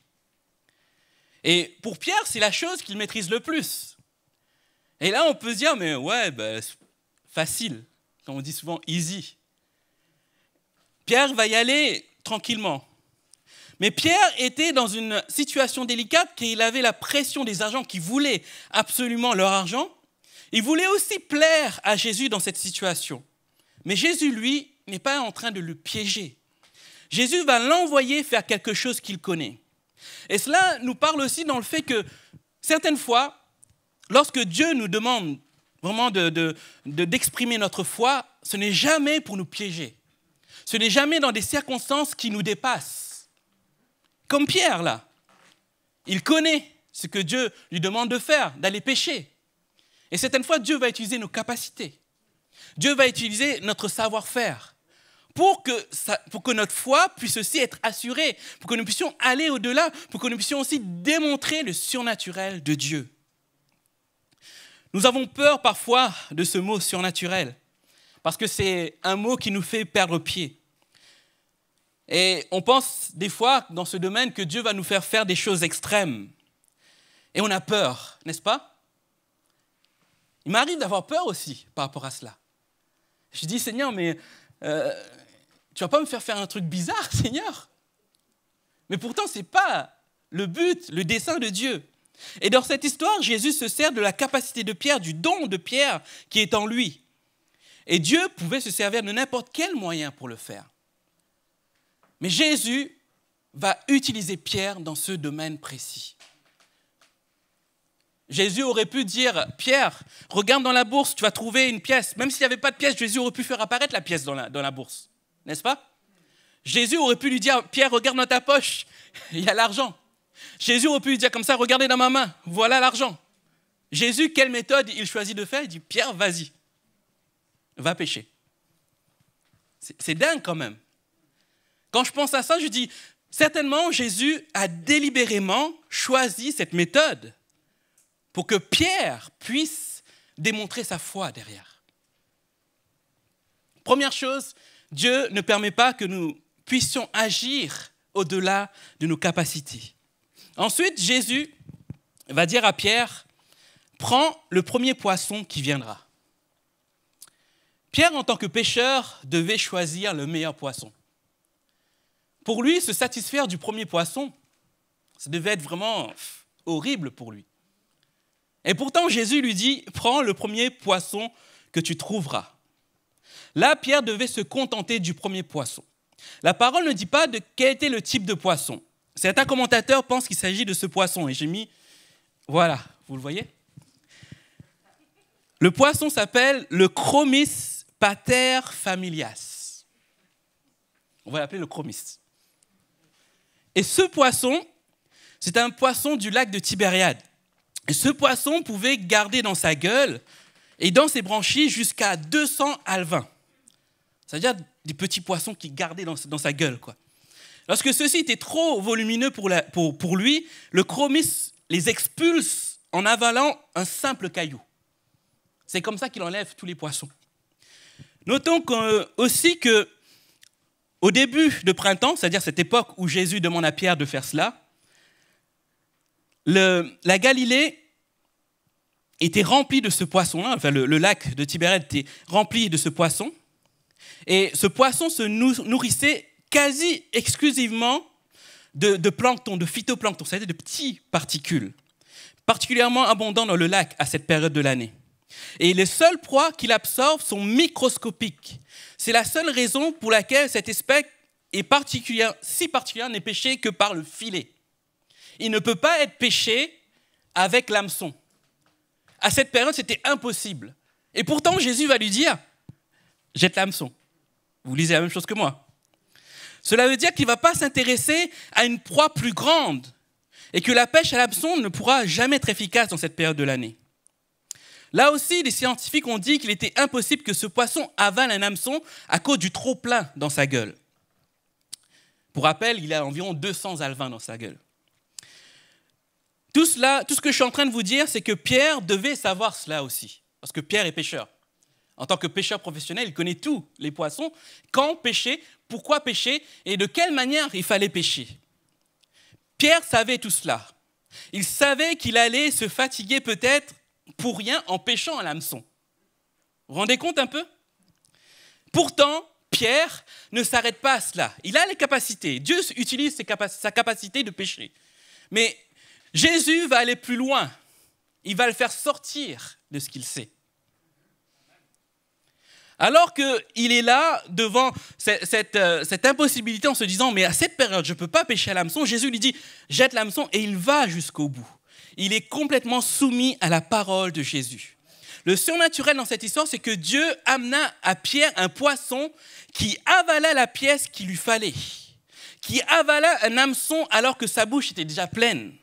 Et pour Pierre, c'est la chose qu'il maîtrise le plus. Et là, on peut se dire, mais ouais, facile, comme on dit souvent, easy. Pierre va y aller tranquillement. Mais Pierre était dans une situation délicate car il avait la pression des agents qui voulaient absolument leur argent. Il voulait aussi plaire à Jésus dans cette situation. Mais Jésus, lui, n'est pas en train de le piéger. Jésus va l'envoyer faire quelque chose qu'il connaît. Et cela nous parle aussi dans le fait que certaines fois, lorsque Dieu nous demande vraiment d'exprimer notre foi, ce n'est jamais pour nous piéger. Ce n'est jamais dans des circonstances qui nous dépassent. Comme Pierre, là. Il connaît ce que Dieu lui demande de faire, d'aller pêcher. Et certaines fois, Dieu va utiliser nos capacités. Dieu va utiliser notre savoir-faire pour que notre foi puisse aussi être assurée, pour que nous puissions aller au-delà, pour que nous puissions aussi démontrer le surnaturel de Dieu. Nous avons peur parfois de ce mot surnaturel, parce que c'est un mot qui nous fait perdre pied. Et on pense des fois dans ce domaine que Dieu va nous faire faire des choses extrêmes. Et on a peur, n'est-ce pas? Il m'arrive d'avoir peur aussi par rapport à cela. Je dis, Seigneur, mais tu ne vas pas me faire un truc bizarre, Seigneur. Mais pourtant, ce n'est pas le but, le dessein de Dieu. Et dans cette histoire, Jésus se sert de la capacité de Pierre, du don de Pierre qui est en lui. Et Dieu pouvait se servir de n'importe quel moyen pour le faire. Mais Jésus va utiliser Pierre dans ce domaine précis. Jésus aurait pu dire, Pierre, regarde dans la bourse, tu vas trouver une pièce. Même s'il n'y avait pas de pièce, Jésus aurait pu faire apparaître la pièce dans la bourse. N'est-ce pas? Jésus aurait pu lui dire, Pierre, regarde dans ta poche, il y a l'argent. Jésus aurait pu lui dire comme ça, regardez dans ma main, voilà l'argent. Jésus, quelle méthode il choisit de faire? Il dit, Pierre, vas-y, va pêcher. C'est dingue quand même. Quand je pense à ça, je dis, certainement Jésus a délibérément choisi cette méthode pour que Pierre puisse démontrer sa foi derrière. Première chose, Dieu ne permet pas que nous puissions agir au-delà de nos capacités. Ensuite, Jésus va dire à Pierre, prends le premier poisson qui viendra. Pierre, en tant que pêcheur, devait choisir le meilleur poisson. Pour lui, se satisfaire du premier poisson, ça devait être vraiment horrible pour lui. Et pourtant, Jésus lui dit, prends le premier poisson que tu trouveras. Là, Pierre devait se contenter du premier poisson. La parole ne dit pas de quel était le type de poisson. Certains commentateurs pensent qu'il s'agit de ce poisson. Et j'ai mis, voilà, vous le voyez? Le poisson s'appelle le Chromis paterfamilias. On va l'appeler le Chromis. Et ce poisson, c'est un poisson du lac de Tibériade. Et ce poisson pouvait garder dans sa gueule et dans ses branchies jusqu'à 200 alevins. C'est-à-dire des petits poissons qui gardaient dans sa gueule, quoi. Lorsque ceux-ci étaient trop volumineux pour lui, le Chromis les expulse en avalant un simple caillou. C'est comme ça qu'il enlève tous les poissons. Notons aussi qu'au début de printemps, c'est-à-dire cette époque où Jésus demande à Pierre de faire cela, la Galilée était remplie de ce poisson-là, enfin le lac de Tibériade était rempli de ce poisson, et ce poisson se nourrissait quasi exclusivement de plancton, de phytoplancton, c'est-à-dire de petites particules, particulièrement abondants dans le lac à cette période de l'année. Et les seules proies qu'il absorbe sont microscopiques. C'est la seule raison pour laquelle cette espèce est si particulière n'est pêchée que par le filet. Il ne peut pas être pêché avec l'hameçon. À cette période, c'était impossible. Et pourtant, Jésus va lui dire, jette l'hameçon. Vous lisez la même chose que moi. Cela veut dire qu'il ne va pas s'intéresser à une proie plus grande et que la pêche à l'hameçon ne pourra jamais être efficace dans cette période de l'année. Là aussi, les scientifiques ont dit qu'il était impossible que ce poisson avale un hameçon à cause du trop-plein dans sa gueule. Pour rappel, il a environ 200 alevins dans sa gueule. Tout ce que je suis en train de vous dire, c'est que Pierre devait savoir cela aussi, parce que Pierre est pêcheur. En tant que pêcheur professionnel, il connaît tous les poissons, quand pêcher, pourquoi pêcher et de quelle manière il fallait pêcher. Pierre savait tout cela. Il savait qu'il allait se fatiguer peut-être pour rien en pêchant à l'hameçon. Vous vous rendez compte un peu? Pourtant, Pierre ne s'arrête pas à cela. Il a les capacités. Dieu utilise sa capacité de pêcher. Mais Jésus va aller plus loin. Il va le faire sortir de ce qu'il sait. Alors qu'il est là devant cette impossibilité en se disant « mais à cette période, je ne peux pas pêcher à l'hameçon », Jésus lui dit « jette l'hameçon » et il va jusqu'au bout. Il est complètement soumis à la parole de Jésus. Le surnaturel dans cette histoire, c'est que Dieu amena à Pierre un poisson qui avala la pièce qu'il lui fallait, qui avala un hameçon alors que sa bouche était déjà pleine.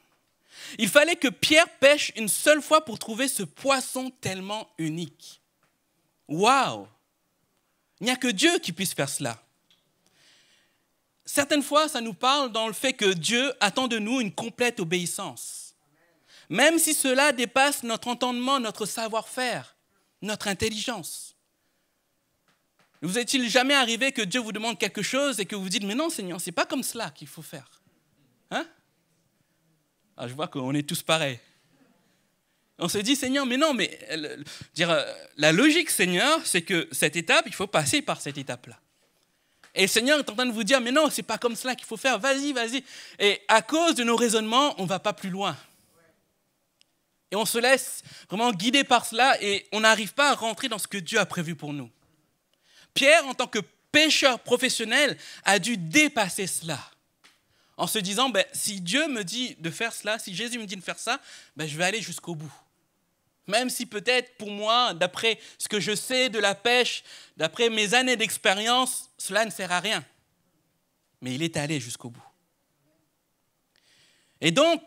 Il fallait que Pierre pêche une seule fois pour trouver ce poisson tellement unique. Waouh! Il n'y a que Dieu qui puisse faire cela. Certaines fois, ça nous parle dans le fait que Dieu attend de nous une complète obéissance. Même si cela dépasse notre entendement, notre savoir-faire, notre intelligence. Ne vous est-il jamais arrivé que Dieu vous demande quelque chose et que vous vous dites « mais non Seigneur, ce n'est pas comme cela qu'il faut faire. » Hein? Ah, je vois qu'on est tous pareils. On se dit, Seigneur, mais non, mais la logique, Seigneur, c'est que cette étape, il faut passer par cette étape-là. Et le Seigneur est en train de vous dire, mais non, c'est pas comme cela qu'il faut faire, vas-y, vas-y. Et à cause de nos raisonnements, on ne va pas plus loin. Et on se laisse vraiment guider par cela et on n'arrive pas à rentrer dans ce que Dieu a prévu pour nous. Pierre, en tant que pêcheur professionnel, a dû dépasser cela. En se disant, si Dieu me dit de faire cela, si Jésus me dit de faire ça, je vais aller jusqu'au bout. Même si peut-être pour moi, d'après ce que je sais de la pêche, d'après mes années d'expérience, cela ne sert à rien. Mais il est allé jusqu'au bout. Et donc,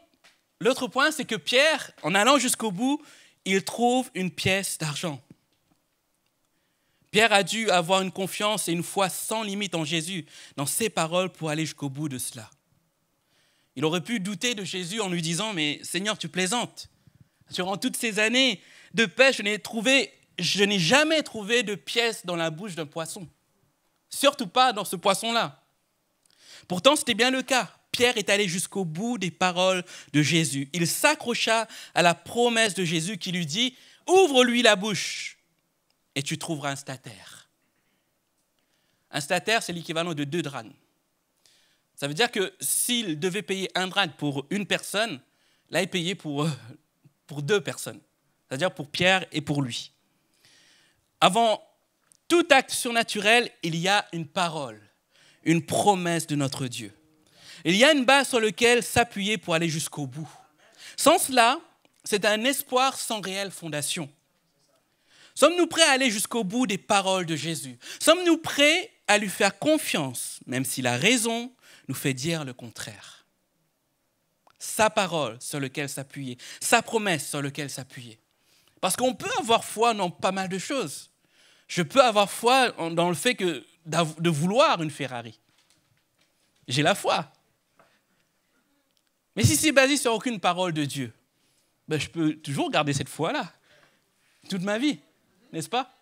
l'autre point, c'est que Pierre, en allant jusqu'au bout, il trouve une pièce d'argent. Pierre a dû avoir une confiance et une foi sans limite en Jésus, dans ses paroles pour aller jusqu'au bout de cela. Il aurait pu douter de Jésus en lui disant « Mais Seigneur, tu plaisantes. Durant toutes ces années de pêche, je n'ai jamais trouvé de pièce dans la bouche d'un poisson. Surtout pas dans ce poisson-là. » Pourtant, c'était bien le cas. Pierre est allé jusqu'au bout des paroles de Jésus. Il s'accrocha à la promesse de Jésus qui lui dit « Ouvre-lui la bouche et tu trouveras un statère. » Un statère, c'est l'équivalent de 2 drachmes. Ça veut dire que s'il devait payer 1 drachme pour une personne, là, il payait pour 2 personnes. C'est-à-dire pour Pierre et pour lui. Avant tout acte surnaturel, il y a une parole, une promesse de notre Dieu. Il y a une base sur laquelle s'appuyer pour aller jusqu'au bout. Sans cela, c'est un espoir sans réelle fondation. Sommes-nous prêts à aller jusqu'au bout des paroles de Jésus? Sommes-nous prêts à lui faire confiance, même si la raison nous fait dire le contraire? Sa parole sur laquelle s'appuyer, sa promesse sur laquelle s'appuyer. Parce qu'on peut avoir foi dans pas mal de choses. Je peux avoir foi dans le fait de vouloir une Ferrari. J'ai la foi. Mais si c'est basé sur aucune parole de Dieu, je peux toujours garder cette foi-là, toute ma vie, n'est-ce pas?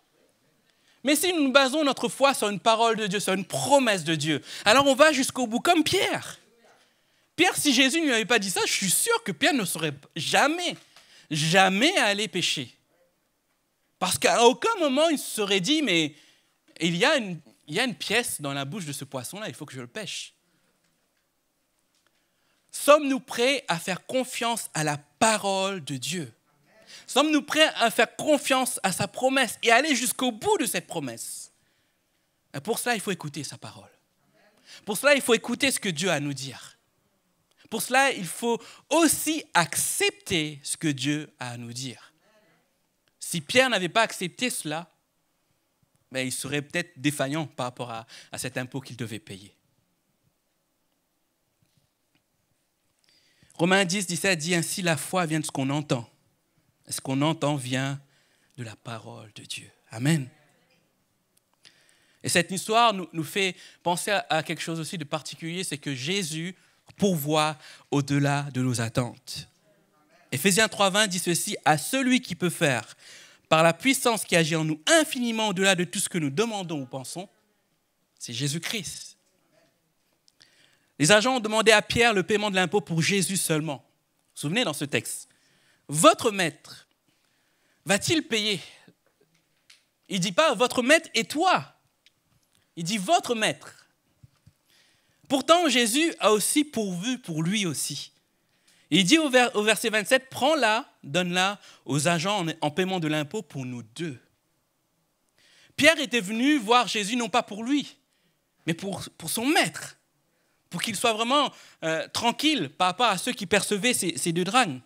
Mais si nous basons notre foi sur une parole de Dieu, sur une promesse de Dieu, alors on va jusqu'au bout, comme Pierre. Pierre, si Jésus ne lui avait pas dit ça, je suis sûr que Pierre ne serait jamais allé pêcher. Parce qu'à aucun moment, il se serait dit, mais il y a une pièce dans la bouche de ce poisson-là, il faut que je le pêche. Sommes-nous prêts à faire confiance à la parole de Dieu? Sommes-nous prêts à faire confiance à sa promesse et à aller jusqu'au bout de cette promesse? Et pour cela, il faut écouter sa parole. Pour cela, il faut écouter ce que Dieu a à nous dire. Pour cela, il faut aussi accepter ce que Dieu a à nous dire. Si Pierre n'avait pas accepté cela, il serait peut-être défaillant par rapport à cet impôt qu'il devait payer. Romains 10, 17 dit ainsi, la foi vient de ce qu'on entend. Et ce qu'on entend vient de la parole de Dieu. Amen. Et cette histoire nous fait penser à quelque chose aussi de particulier, c'est que Jésus pourvoit au-delà de nos attentes. Éphésiens 3,20 dit ceci, à celui qui peut faire, par la puissance qui agit en nous infiniment au-delà de tout ce que nous demandons ou pensons, c'est Jésus-Christ. Les agents ont demandé à Pierre le paiement de l'impôt pour Jésus seulement. Vous vous souvenez dans ce texte? Votre maître va-t-il payer? Il ne dit pas votre maître et toi. Il dit votre maître. Pourtant, Jésus a aussi pourvu pour lui aussi. Il dit au verset 27, prends-la, donne-la aux agents en paiement de l'impôt pour nous deux. Pierre était venu voir Jésus non pas pour lui, mais pour son maître, pour qu'il soit vraiment tranquille par rapport à ceux qui percevaient ces 2 drachmes.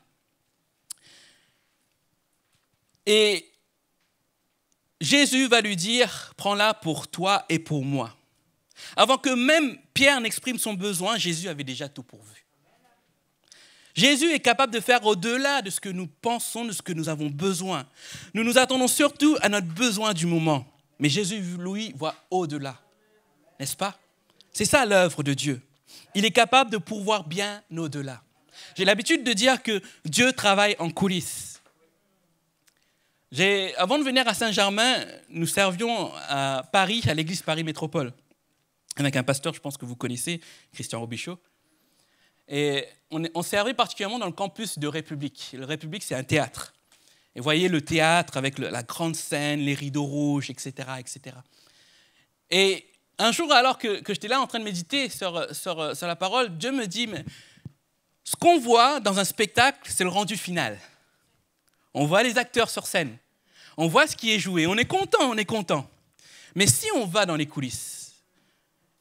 Et Jésus va lui dire, prends-la pour toi et pour moi. Avant que même Pierre n'exprime son besoin, Jésus avait déjà tout pourvu. Jésus est capable de faire au-delà de ce que nous pensons, de ce que nous avons besoin. Nous nous attendons surtout à notre besoin du moment. Mais Jésus, lui, voit au-delà. N'est-ce pas? C'est ça l'œuvre de Dieu. Il est capable de pourvoir bien au-delà. J'ai l'habitude de dire que Dieu travaille en coulisses. Avant de venir à Saint-Germain, nous servions à Paris, à l'église Paris Métropole, avec un pasteur, je pense que vous connaissez, Christian Robichaud. Et on servait particulièrement dans le campus de République. Le République, c'est un théâtre. Et vous voyez le théâtre avec la grande scène, les rideaux rouges, etc., etc. Et un jour, alors que j'étais là en train de méditer sur la parole, Dieu me dit, mais ce qu'on voit dans un spectacle, c'est le rendu final. On voit les acteurs sur scène. On voit ce qui est joué. On est content. Mais si on va dans les coulisses,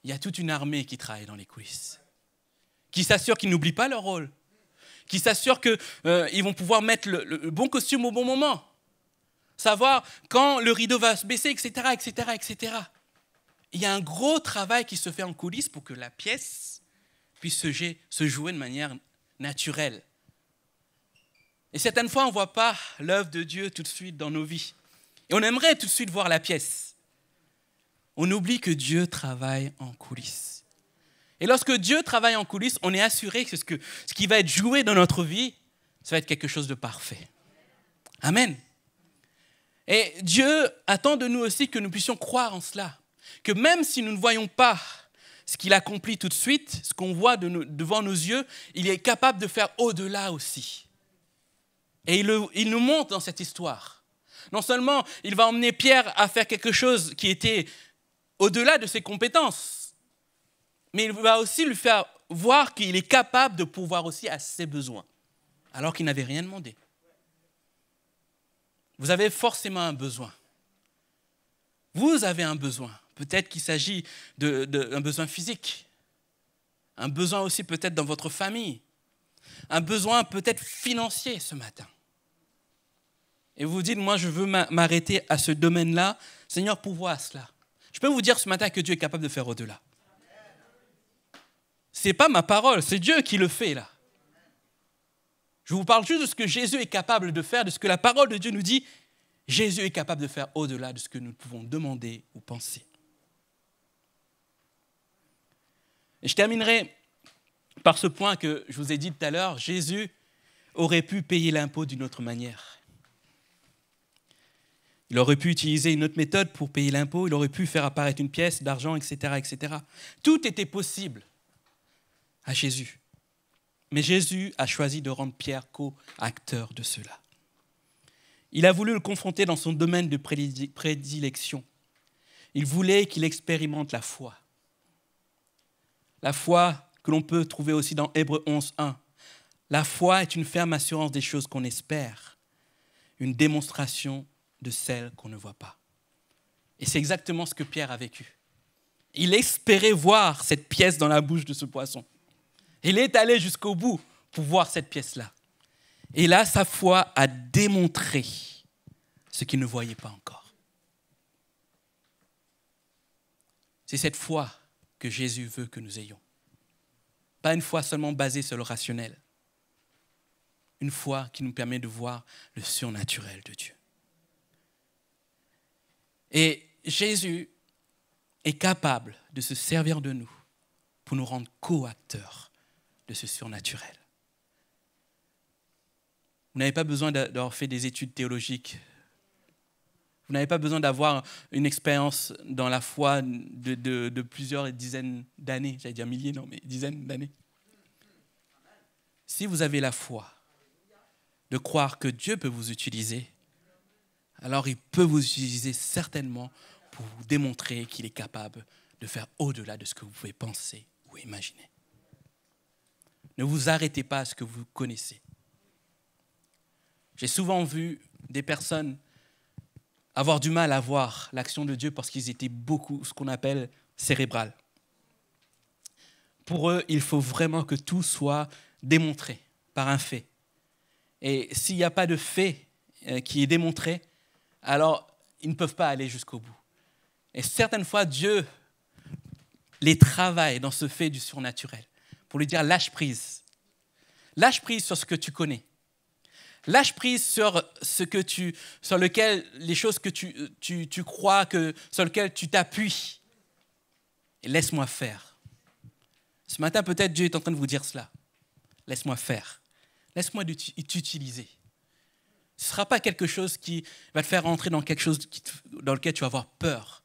il y a toute une armée qui travaille dans les coulisses, qui s'assure qu'ils n'oublient pas leur rôle, qui s'assure qu'ils vont pouvoir mettre le bon costume au bon moment, savoir quand le rideau va se baisser, etc., etc., etc. Il y a un gros travail qui se fait en coulisses pour que la pièce puisse se jouer de manière naturelle. Et certaines fois, on ne voit pas l'œuvre de Dieu tout de suite dans nos vies. Et on aimerait tout de suite voir la pièce. On oublie que Dieu travaille en coulisses. Et lorsque Dieu travaille en coulisses, on est assuré que ce qui va être joué dans notre vie, ça va être quelque chose de parfait. Amen. Et Dieu attend de nous aussi que nous puissions croire en cela. Que même si nous ne voyons pas ce qu'il accomplit tout de suite, ce qu'on voit devant nos yeux, il est capable de faire au-delà aussi. Et il nous montre dans cette histoire. Non seulement il va emmener Pierre à faire quelque chose qui était au-delà de ses compétences, mais il va aussi lui faire voir qu'il est capable de pourvoir aussi à ses besoins, alors qu'il n'avait rien demandé. Vous avez forcément un besoin. Vous avez un besoin. Peut-être qu'il s'agit d'un besoin physique, un besoin aussi peut-être dans votre famille, un besoin peut-être financier ce matin. Et vous vous dites, moi je veux m'arrêter à ce domaine-là. Seigneur, pourvois à cela. Je peux vous dire ce matin que Dieu est capable de faire au-delà. Ce n'est pas ma parole, c'est Dieu qui le fait là. Je vous parle juste de ce que Jésus est capable de faire, de ce que la parole de Dieu nous dit. Jésus est capable de faire au-delà de ce que nous pouvons demander ou penser. Et je terminerai par ce point que je vous ai dit tout à l'heure. Jésus aurait pu payer l'impôt d'une autre manière. Il aurait pu utiliser une autre méthode pour payer l'impôt. Il aurait pu faire apparaître une pièce d'argent, etc., etc. Tout était possible à Jésus. Mais Jésus a choisi de rendre Pierre co-acteur de cela. Il a voulu le confronter dans son domaine de prédilection. Il voulait qu'il expérimente la foi. La foi que l'on peut trouver aussi dans Hébreux 11, 1. La foi est une ferme assurance des choses qu'on espère, une démonstration de celles qu'on ne voit pas. Et c'est exactement ce que Pierre a vécu. Il espérait voir cette pièce dans la bouche de ce poisson. Il est allé jusqu'au bout pour voir cette pièce-là. Et là, sa foi a démontré ce qu'il ne voyait pas encore. C'est cette foi que Jésus veut que nous ayons. Pas une foi seulement basée sur le rationnel. Une foi qui nous permet de voir le surnaturel de Dieu. Et Jésus est capable de se servir de nous pour nous rendre co-acteurs de ce surnaturel. Vous n'avez pas besoin d'avoir fait des études théologiques. Vous n'avez pas besoin d'avoir une expérience dans la foi de plusieurs dizaines d'années. J'allais dire milliers, non, mais dizaines d'années. Si vous avez la foi de croire que Dieu peut vous utiliser, alors il peut vous utiliser certainement pour vous démontrer qu'il est capable de faire au-delà de ce que vous pouvez penser ou imaginer. Ne vous arrêtez pas à ce que vous connaissez. J'ai souvent vu des personnes avoir du mal à voir l'action de Dieu parce qu'ils étaient beaucoup ce qu'on appelle cérébral. Pour eux, il faut vraiment que tout soit démontré par un fait. Et s'il n'y a pas de fait qui est démontré, alors ils ne peuvent pas aller jusqu'au bout. Et certaines fois, Dieu les travaille dans ce fait du surnaturel pour lui dire lâche prise. Lâche prise sur ce que tu connais. Lâche prise sur les choses que tu crois, sur lesquelles tu t'appuies. Et laisse-moi faire. Ce matin, peut-être Dieu est en train de vous dire cela. Laisse-moi faire. Laisse-moi t'utiliser. Ce ne sera pas quelque chose qui va te faire rentrer dans quelque chose dans lequel tu vas avoir peur.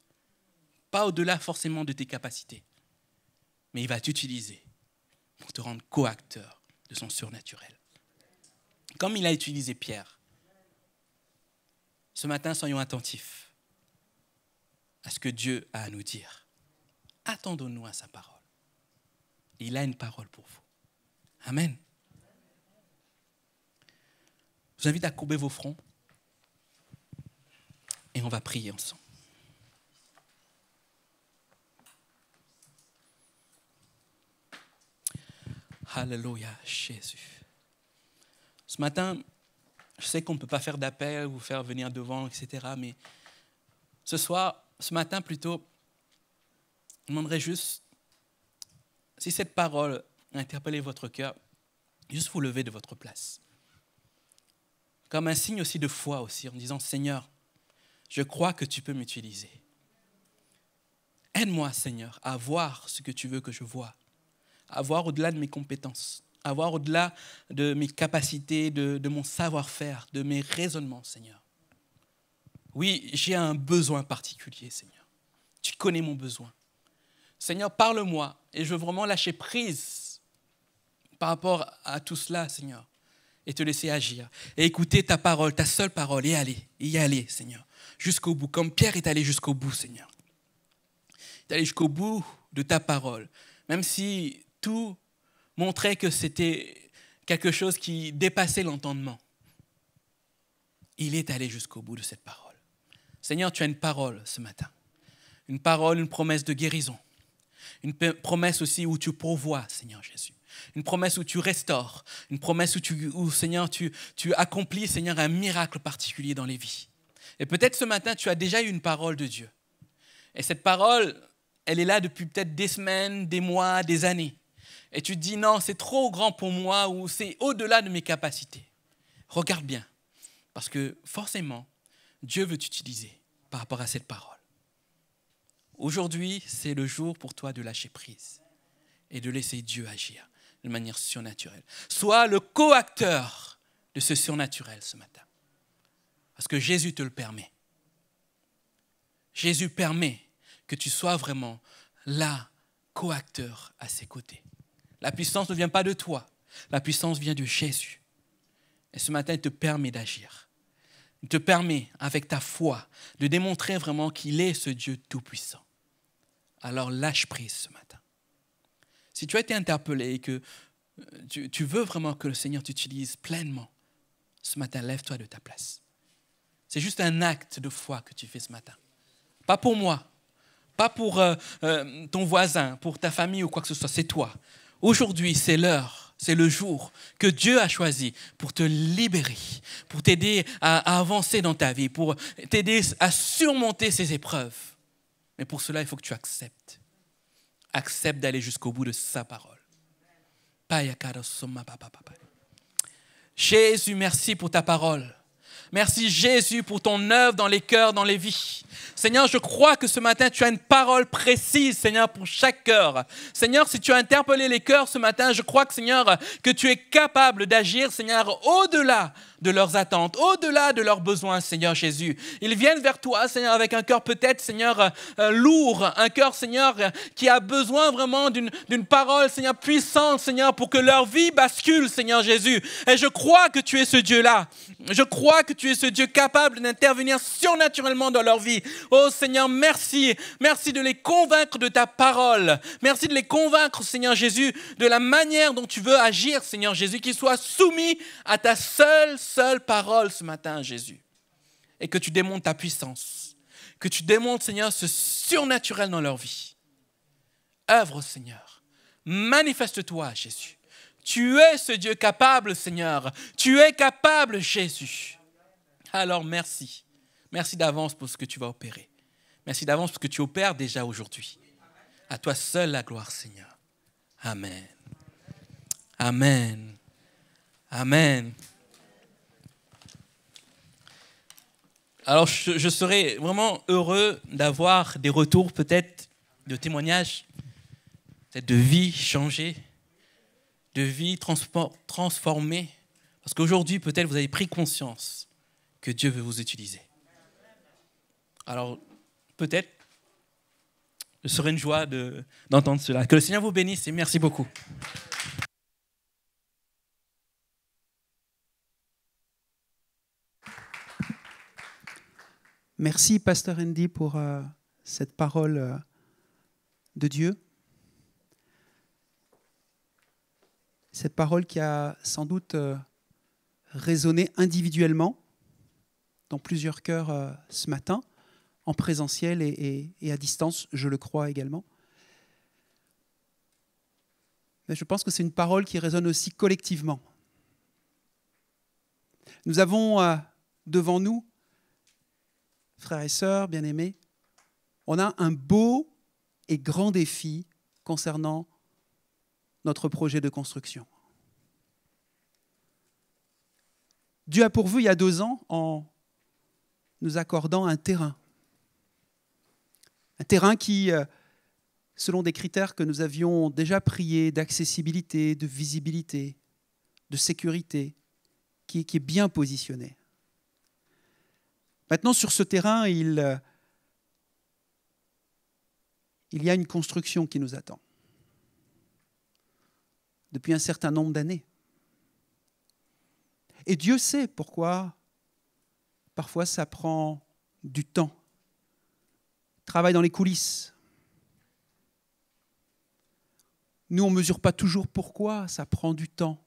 Pas au-delà forcément de tes capacités. Mais il va t'utiliser pour te rendre co-acteur de son surnaturel. Comme il a utilisé Pierre. Ce matin, soyons attentifs à ce que Dieu a à nous dire. Attendons-nous à sa parole. Il a une parole pour vous. Amen. Je vous invite à courber vos fronts et on va prier ensemble. Alléluia, Jésus. Ce matin, je sais qu'on ne peut pas faire d'appel, vous faire venir devant, etc. Mais ce matin plutôt, je demanderais juste, si cette parole a interpellé votre cœur, juste vous lever de votre place. Comme un signe aussi de foi aussi, en disant, Seigneur, je crois que tu peux m'utiliser. Aide-moi, Seigneur, à voir ce que tu veux que je voie, à voir au-delà de mes compétences, à voir au-delà de mes capacités, de mon savoir-faire, de mes raisonnements, Seigneur. Oui, j'ai un besoin particulier, Seigneur. Tu connais mon besoin. Seigneur, parle-moi et je veux vraiment lâcher prise par rapport à tout cela, Seigneur, et te laisser agir. Et écouter ta parole, ta seule parole, et y aller, Seigneur, jusqu'au bout, comme Pierre est allé jusqu'au bout, Seigneur. Il est allé jusqu'au bout de ta parole, même si tout montrait que c'était quelque chose qui dépassait l'entendement. Il est allé jusqu'au bout de cette parole. Seigneur, tu as une parole ce matin. Une parole, une promesse de guérison. Une promesse aussi où tu pourvois, Seigneur Jésus. Une promesse où tu restaures. Une promesse où Seigneur, tu accomplis, Seigneur, un miracle particulier dans les vies. Et peut-être ce matin, tu as déjà eu une parole de Dieu. Et cette parole, elle est là depuis peut-être des semaines, des mois, des années. Et tu te dis, non, c'est trop grand pour moi ou c'est au-delà de mes capacités. Regarde bien, parce que forcément, Dieu veut t'utiliser par rapport à cette parole. Aujourd'hui, c'est le jour pour toi de lâcher prise et de laisser Dieu agir de manière surnaturelle. Sois le co-acteur de ce surnaturel ce matin. Parce que Jésus te le permet. Jésus permet que tu sois vraiment là, co-acteur à ses côtés. La puissance ne vient pas de toi. La puissance vient de Jésus. Et ce matin, il te permet d'agir. Il te permet, avec ta foi, de démontrer vraiment qu'il est ce Dieu tout-puissant. Alors lâche prise ce matin. Si tu as été interpellé et que tu veux vraiment que le Seigneur t'utilise pleinement, ce matin, lève-toi de ta place. C'est juste un acte de foi que tu fais ce matin. Pas pour moi, pas pour ton voisin, pour ta famille ou quoi que ce soit, c'est toi. Aujourd'hui, c'est l'heure, c'est le jour que Dieu a choisi pour te libérer, pour t'aider à avancer dans ta vie, pour t'aider à surmonter ces épreuves. Mais pour cela, il faut que tu acceptes. Accepte d'aller jusqu'au bout de sa parole. Jésus, merci pour ta parole. Merci Jésus pour ton œuvre dans les cœurs, dans les vies. Seigneur, je crois que ce matin, tu as une parole précise, Seigneur, pour chaque cœur. Seigneur, si tu as interpellé les cœurs ce matin, je crois que, Seigneur, que tu es capable d'agir, Seigneur, au-delà de leurs attentes, au-delà de leurs besoins, Seigneur Jésus. Ils viennent vers toi, Seigneur, avec un cœur peut-être, Seigneur, lourd, un cœur, Seigneur, qui a besoin vraiment d'une parole, Seigneur, puissante, Seigneur, pour que leur vie bascule, Seigneur Jésus. Et je crois que tu es ce Dieu-là. Je crois que tu es ce Dieu capable d'intervenir surnaturellement dans leur vie. Oh Seigneur, merci. Merci de les convaincre de ta parole. Merci de les convaincre, Seigneur Jésus, de la manière dont tu veux agir, Seigneur Jésus, qu'ils soient soumis à ta seule parole ce matin, Jésus. Et que tu démontres ta puissance. Que tu démontres, Seigneur, ce surnaturel dans leur vie. Œuvre, Seigneur. Manifeste-toi, Jésus. Tu es ce Dieu capable, Seigneur. Tu es capable, Jésus. Alors, merci. Merci d'avance pour ce que tu vas opérer. Merci d'avance pour ce que tu opères déjà aujourd'hui. À toi seul la gloire, Seigneur. Amen. Amen. Amen. Alors, je serais vraiment heureux d'avoir des retours, peut-être, de témoignages, peut-être de vie changée, de vie transformée. Parce qu'aujourd'hui, peut-être, vous avez pris conscience que Dieu veut vous utiliser. Alors, peut-être, ce serait une joie d'entendre cela. Que le Seigneur vous bénisse et merci beaucoup. Merci, Pasteur Andy, pour cette parole de Dieu. Cette parole qui a sans doute résonné individuellement dans plusieurs cœurs ce matin, en présentiel et à distance, je le crois également. Mais je pense que c'est une parole qui résonne aussi collectivement. Nous avons devant nous, frères et sœurs bien-aimés, on a un beau et grand défi concernant notre projet de construction. Dieu a pourvu il y a 2 ans en nous accordant un terrain. Un terrain qui, selon des critères que nous avions déjà priés, d'accessibilité, de visibilité, de sécurité, qui est bien positionné. Maintenant, sur ce terrain, il y a une construction qui nous attend. Depuis un certain nombre d'années. Et Dieu sait pourquoi parfois ça prend du temps. Travail dans les coulisses. Nous, on ne mesure pas toujours pourquoi ça prend du temps.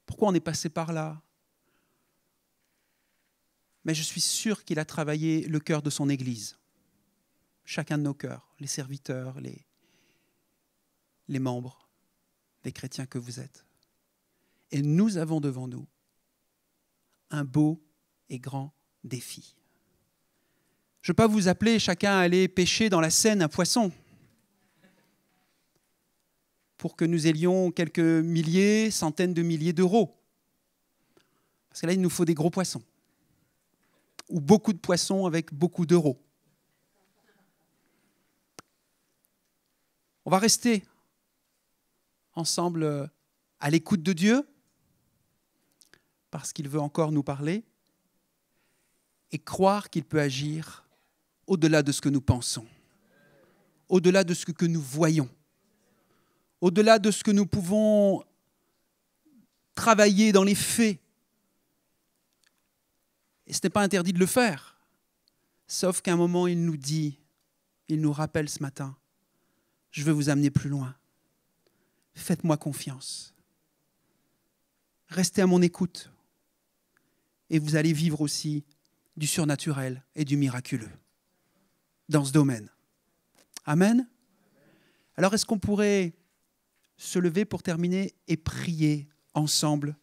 Pourquoi on est passé par là. Mais je suis sûr qu'il a travaillé le cœur de son Église. Chacun de nos cœurs, les serviteurs, les membres, les chrétiens que vous êtes. Et nous avons devant nous un beau et grand défi. Je ne veux pas vous appeler chacun à aller pêcher dans la Seine un poisson pour que nous ayons quelques milliers, centaines de milliers d'euros. Parce que là, il nous faut des gros poissons. Ou beaucoup de poissons avec beaucoup d'euros. On va rester ensemble à l'écoute de Dieu, parce qu'il veut encore nous parler, et croire qu'il peut agir au-delà de ce que nous pensons, au-delà de ce que nous voyons, au-delà de ce que nous pouvons travailler dans les faits. Et ce n'est pas interdit de le faire, sauf qu'à un moment, il nous dit, il nous rappelle ce matin, je veux vous amener plus loin. Faites-moi confiance. Restez à mon écoute. Et vous allez vivre aussi du surnaturel et du miraculeux dans ce domaine. Amen. Alors, est-ce qu'on pourrait se lever pour terminer et prier ensemble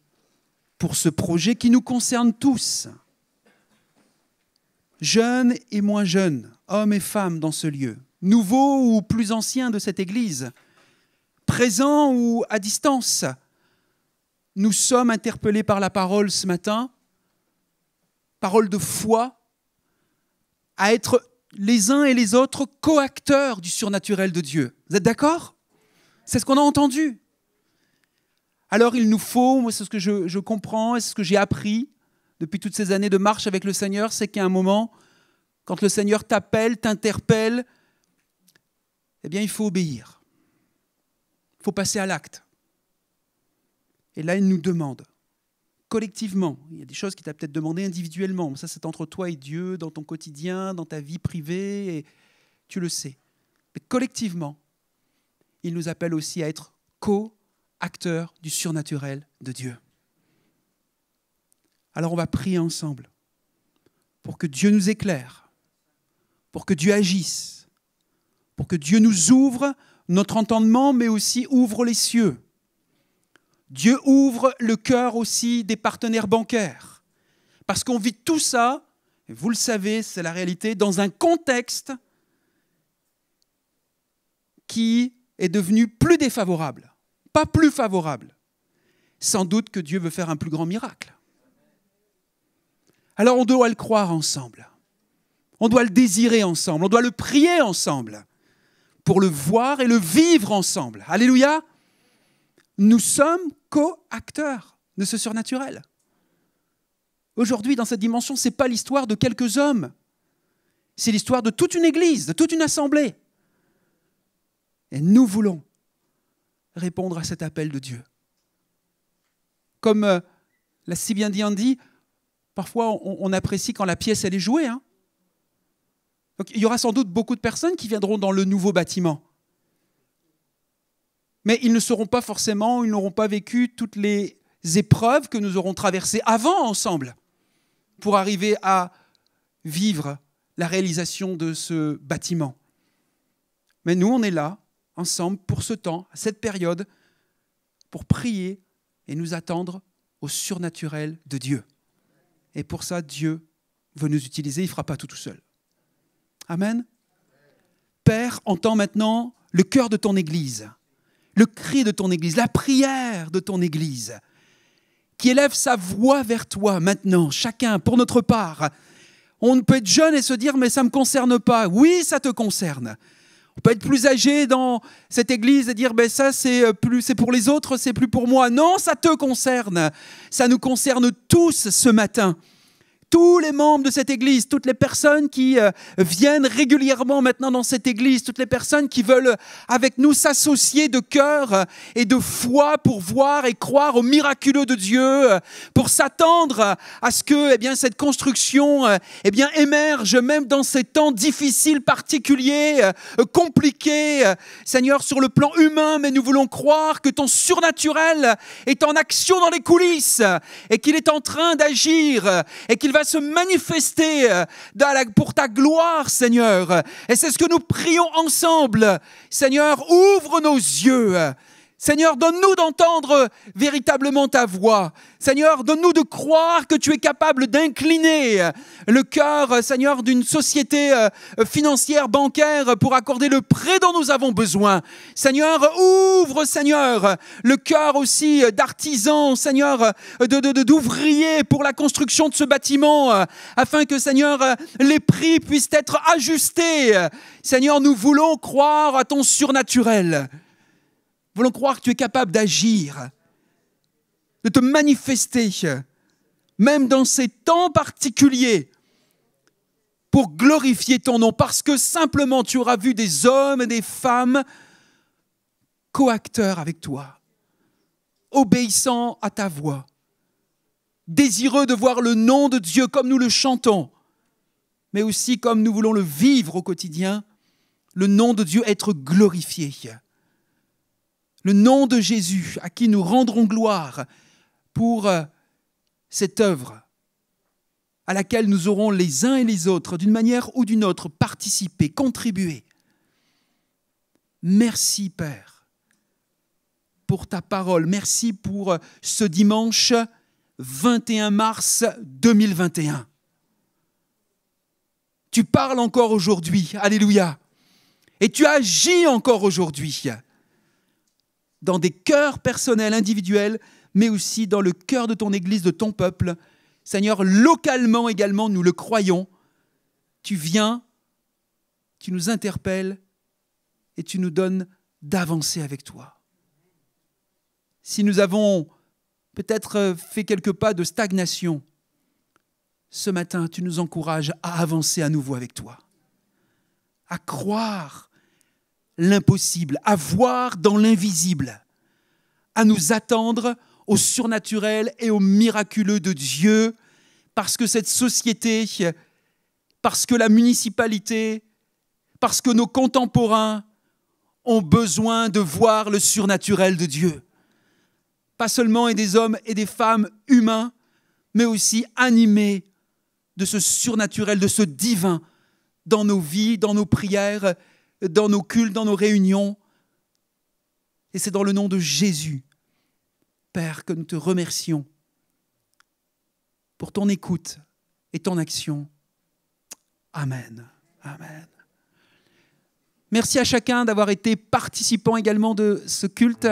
pour ce projet qui nous concerne tous, jeunes et moins jeunes, hommes et femmes dans ce lieu, nouveaux ou plus anciens de cette Église, présents ou à distance. Nous sommes interpellés par la parole ce matin, parole de foi, à être les uns et les autres co-acteurs du surnaturel de Dieu. Vous êtes d'accord ? C'est ce qu'on a entendu. Alors il nous faut, moi c'est ce que je comprends, et c'est ce que j'ai appris depuis toutes ces années de marche avec le Seigneur, c'est qu'à un moment, quand le Seigneur t'appelle, t'interpelle, eh bien il faut obéir. Il faut passer à l'acte. Et là, il nous demande, collectivement, il y a des choses qu'il t'a peut-être demandé individuellement, ça c'est entre toi et Dieu, dans ton quotidien, dans ta vie privée, et tu le sais. Mais collectivement, il nous appelle aussi à être co-acteurs du surnaturel de Dieu. Alors on va prier ensemble pour que Dieu nous éclaire, pour que Dieu agisse, pour que Dieu nous ouvre notre entendement, mais aussi ouvre les cieux. Dieu ouvre le cœur aussi des partenaires bancaires. Parce qu'on vit tout ça, et vous le savez, c'est la réalité, dans un contexte qui est devenu plus défavorable, pas plus favorable. Sans doute que Dieu veut faire un plus grand miracle. Alors on doit le croire ensemble. On doit le désirer ensemble. On doit le prier ensemble pour le voir et le vivre ensemble. Alléluia. Nous sommes co-acteurs de ce surnaturel. Aujourd'hui, dans cette dimension, ce n'est pas l'histoire de quelques hommes. C'est l'histoire de toute une église, de toute une assemblée. Et nous voulons répondre à cet appel de Dieu. Comme l'a si bien dit Andy, parfois on apprécie quand la pièce elle est jouée. Hein. Donc, il y aura sans doute beaucoup de personnes qui viendront dans le nouveau bâtiment. Mais ils ne seront pas forcément, ils n'auront pas vécu toutes les épreuves que nous aurons traversées avant ensemble pour arriver à vivre la réalisation de ce bâtiment. Mais nous, on est là, ensemble, pour ce temps, à cette période, pour prier et nous attendre au surnaturel de Dieu. Et pour ça, Dieu veut nous utiliser, il ne fera pas tout seul. Amen. Père, entends maintenant le cœur de ton Église, le cri de ton Église, la prière de ton Église, qui élève sa voix vers toi maintenant, chacun pour notre part. On peut être jeune et se dire « mais ça ne me concerne pas ». Oui, ça te concerne. On peut être plus âgé dans cette église et dire ben ça c'est pour les autres, c'est plus pour moi. Non, ça te concerne. Ça nous concerne tous ce matin. Tous les membres de cette église, toutes les personnes qui viennent régulièrement maintenant dans cette église, toutes les personnes qui veulent avec nous s'associer de cœur et de foi pour voir et croire au miraculeux de Dieu, pour s'attendre à ce que cette construction émerge même dans ces temps difficiles, particuliers, compliqués. Seigneur, sur le plan humain, mais nous voulons croire que ton surnaturel est en action dans les coulisses et qu'il est en train d'agir et qu'il va se manifester pour ta gloire, Seigneur. Et c'est ce que nous prions ensemble. Seigneur, ouvre nos yeux. Seigneur, donne-nous d'entendre véritablement ta voix. Seigneur, donne-nous de croire que tu es capable d'incliner le cœur, Seigneur, d'une société financière, bancaire, pour accorder le prêt dont nous avons besoin. Seigneur, ouvre, Seigneur, le cœur aussi d'artisans, Seigneur, d'ouvriers pour la construction de ce bâtiment, afin que, Seigneur, les prix puissent être ajustés. Seigneur, nous voulons croire à ton surnaturel. Nous voulons croire que tu es capable d'agir, de te manifester, même dans ces temps particuliers, pour glorifier ton nom, parce que simplement tu auras vu des hommes et des femmes coacteurs avec toi, obéissant à ta voix, désireux de voir le nom de Dieu comme nous le chantons, mais aussi comme nous voulons le vivre au quotidien, le nom de Dieu être glorifié. Le nom de Jésus, à qui nous rendrons gloire pour cette œuvre à laquelle nous aurons les uns et les autres, d'une manière ou d'une autre, participé, contribué. Merci, Père, pour ta parole. Merci pour ce dimanche 21 mars 2021. Tu parles encore aujourd'hui, alléluia, et tu agis encore aujourd'hui, dans des cœurs personnels, individuels, mais aussi dans le cœur de ton Église, de ton peuple. Seigneur, localement également, nous le croyons. Tu viens, tu nous interpelles et tu nous donnes d'avancer avec toi. Si nous avons peut-être fait quelques pas de stagnation, ce matin, tu nous encourages à avancer à nouveau avec toi, à croire l'impossible, à voir dans l'invisible, à nous attendre au surnaturel et au miraculeux de Dieu, parce que cette société, parce que la municipalité, parce que nos contemporains ont besoin de voir le surnaturel de Dieu. Pas seulement des hommes et des femmes humains, mais aussi animés de ce surnaturel, de ce divin dans nos vies, dans nos prières, dans nos cultes, dans nos réunions. Et c'est dans le nom de Jésus, Père, que nous te remercions pour ton écoute et ton action. Amen. Amen. Merci à chacun d'avoir été participant également de ce culte.